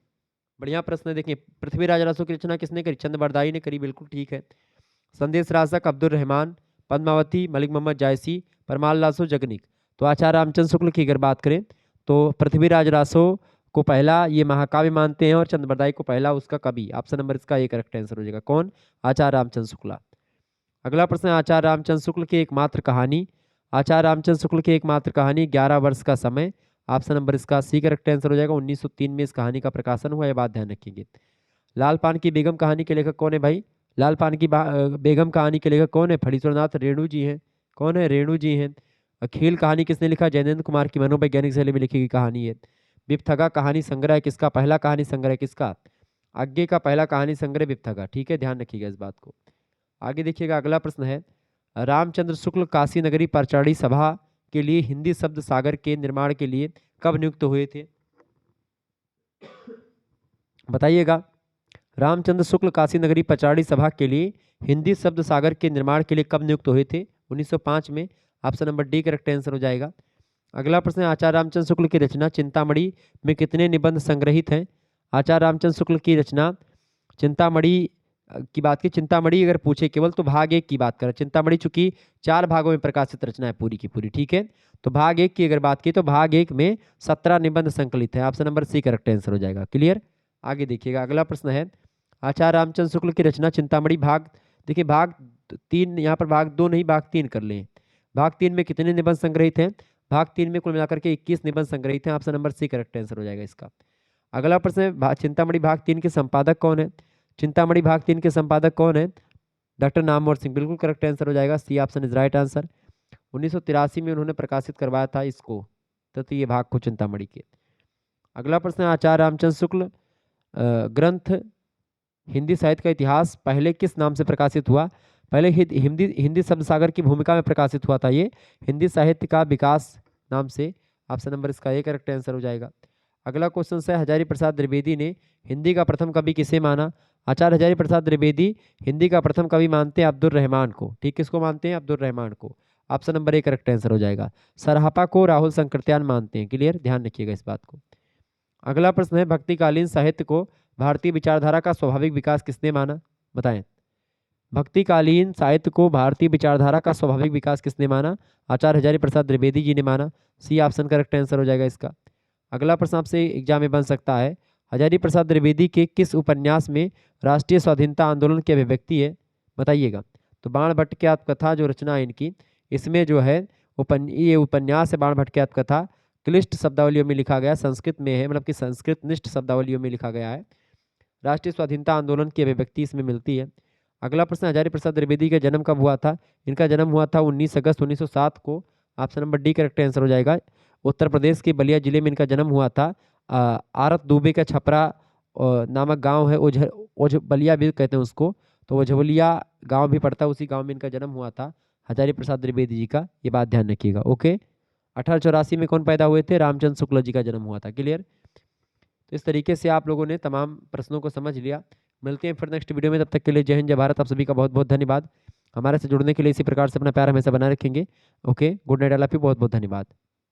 बढ़िया प्रश्न है। देखें, पृथ्वीराज रासो की रचना किसने करी? चंद बरदाई ने करी, बिल्कुल ठीक है। संदेश रासक अब्दुल रहमान, पद्मावती मलिक मोहम्मद जायसी, परमाल लासो जगनिक। तो आचार्य रामचंद्र शुक्ल की अगर बात करें तो पृथ्वीराज रासो को पहला ये महाकाव्य मानते हैं, और चंद बरदाई को पहला उसका कवि। ऑप्शन नंबर इसका एक करेक्ट आंसर हो जाएगा, कौन? आचार्य रामचंद्र शुक्ला। अगला प्रश्न है, आचार्य रामचंद्र शुक्ल की एकमात्र कहानी। आचार्य रामचंद्र शुक्ल की एकमात्र कहानी 11 वर्ष का समय। ऑप्शन नंबर इसका सी करेक्ट आंसर हो जाएगा। 1903 में इस कहानी का प्रकाशन हुआ, यह बात ध्यान रखेंगे। लाल पान की बेगम कहानी के लेखक कौन है भाई? लाल पान की बेगम कहानी के लेखक कौन है? फणीश्वरनाथ रेणु जी हैं। कौन है? रेणु जी हैं। अखिल कहानी किसने लिखा? जयनेंद्र कुमार की मनोवैज्ञानिक शैली में लिखी गई कहानी है। विपथगा कहानी संग्रह किसका? पहला कहानी संग्रह किसका? आज्ञे का पहला कहानी संग्रह विपथगा, ठीक है, ध्यान रखिएगा इस बात को। आगे देखिएगा, अगला प्रश्न है, रामचंद्र शुक्ल काशी नगरी प्रचारणी सभा के लिए हिंदी शब्द सागर के निर्माण के लिए कब नियुक्त हुए थे? बताइएगा। रामचंद्र शुक्ल काशी नगरी प्रचारणी सभा के लिए हिंदी शब्द सागर के निर्माण के लिए कब नियुक्त हुए थे? 1905 में। Option number D correct answer हो जाएगा। अगला प्रश्न है, आचार्य रामचंद्र शुक्ल की रचना चिंतामणि में कितने निबंध संग्रहित हैं? आचार्य रामचंद्र शुक्ल की रचना चिंतामणि की बात की, चिंतामणि अगर पूछे केवल तो भाग 1 की बात करें। चिंतामणि चूंकि 4 भागों में प्रकाशित रचना है पूरी की पूरी, ठीक है। तो भाग 1 की अगर बात की तो भाग 1 में 17 निबंध संकलित है। Option number C correct answer हो जाएगा। क्लियर। आगे देखिएगा, अगला प्रश्न है, आचार्य रामचंद्र शुक्ल की रचना चिंतामणि भाग, देखिए भाग 3, यहाँ पर भाग 2 नहीं भाग 3 कर लें। भाग 3 में कितने निबंध संग्रहित हैं? भाग 3 में कुल मिलाकर के 21 निबंध संग्रहित हैं। Option number C correct answer हो जाएगा इसका। अगला प्रश्न है, चिंतामणि भाग 3 के संपादक कौन है? चिंतामणि भाग 3 के संपादक कौन है? डॉक्टर नामवर सिंह। बिल्कुल करेक्ट आंसर हो जाएगा, C option is right answer. 1983 में उन्होंने प्रकाशित करवाया था इसको, तो ये भाग को चिंतामणि के। अगला प्रश्न है, आचार्य रामचंद्र शुक्ल ग्रंथ हिंदी साहित्य का इतिहास पहले किस नाम से प्रकाशित हुआ? पहले हिंदी शब्द सागर की भूमिका में प्रकाशित हुआ था ये, हिंदी साहित्य का विकास नाम से। ऑप्शन नंबर इसका ए करेक्ट आंसर हो जाएगा। अगला क्वेश्चन है, हजारी प्रसाद द्विवेदी ने हिंदी का प्रथम कवि किसे माना? आचार्य हजारी प्रसाद द्विवेदी हिंदी का प्रथम कवि मानते हैं अब्दुल रहमान को। ठीक, किसको मानते हैं? अब्दुल रहमान को। Option number A correct answer हो जाएगा। सरहपा को राहुल शंकरत्यान मानते हैं। क्लियर, ध्यान रखिएगा इस बात को। अगला प्रश्न है, भक्तिकालीन साहित्य को भारतीय विचारधारा का स्वाभाविक विकास किसने माना? बताएं। भक्तिकालीन साहित्य को भारतीय विचारधारा का स्वाभाविक विकास किसने माना? आचार्य हजारी प्रसाद द्विवेदी जी ने माना। सी ऑप्शन करेक्ट आंसर हो जाएगा इसका। अगला प्रश्न आपसे एग्जाम में बन सकता है, हजारी प्रसाद द्विवेदी के किस उपन्यास में राष्ट्रीय स्वाधीनता आंदोलन की अभिव्यक्ति है? बताइएगा। तो बाण भट्ट की आत्मकथा जो रचना है इनकी, इसमें जो है ये उपन्यास है बाण भट्ट की आत्मकथा, क्लिष्ट शब्दावलियों में लिखा गया, संस्कृत में है, मतलब कि संस्कृत निष्ठ शब्दावलियों में लिखा गया है। राष्ट्रीय स्वाधीनता आंदोलन की अभिव्यक्ति इसमें मिलती है। अगला प्रश्न, हजारी प्रसाद द्विवेदी का जन्म कब हुआ था? इनका जन्म हुआ था 19 अगस्त 1907 को। Option number D correct answer हो जाएगा। उत्तर प्रदेश के बलिया जिले में इनका जन्म हुआ था। आरत दुबे का छपरा नामक गांव है, ओझ बलिया भी कहते हैं उसको, तो ओझवलिया गांव भी पड़ता है, उसी गांव में इनका जन्म हुआ था हजारी प्रसाद द्विवेदी जी का। ये बात ध्यान रखिएगा। ओके, 1884 में कौन पैदा हुए थे? रामचंद्र शुक्ल जी का जन्म हुआ था। क्लियर। तो इस तरीके से आप लोगों ने तमाम प्रश्नों को समझ लिया। मिलते हैं फिर नेक्स्ट वीडियो में, तब तक के लिए जय हिंद जय भारत। आप सभी का बहुत बहुत धन्यवाद। हमारे से जुड़ने के लिए इसी प्रकार से अपना प्यार हमेशा बनाए रखेंगे। Okay, good night, I love you, बहुत बहुत धन्यवाद।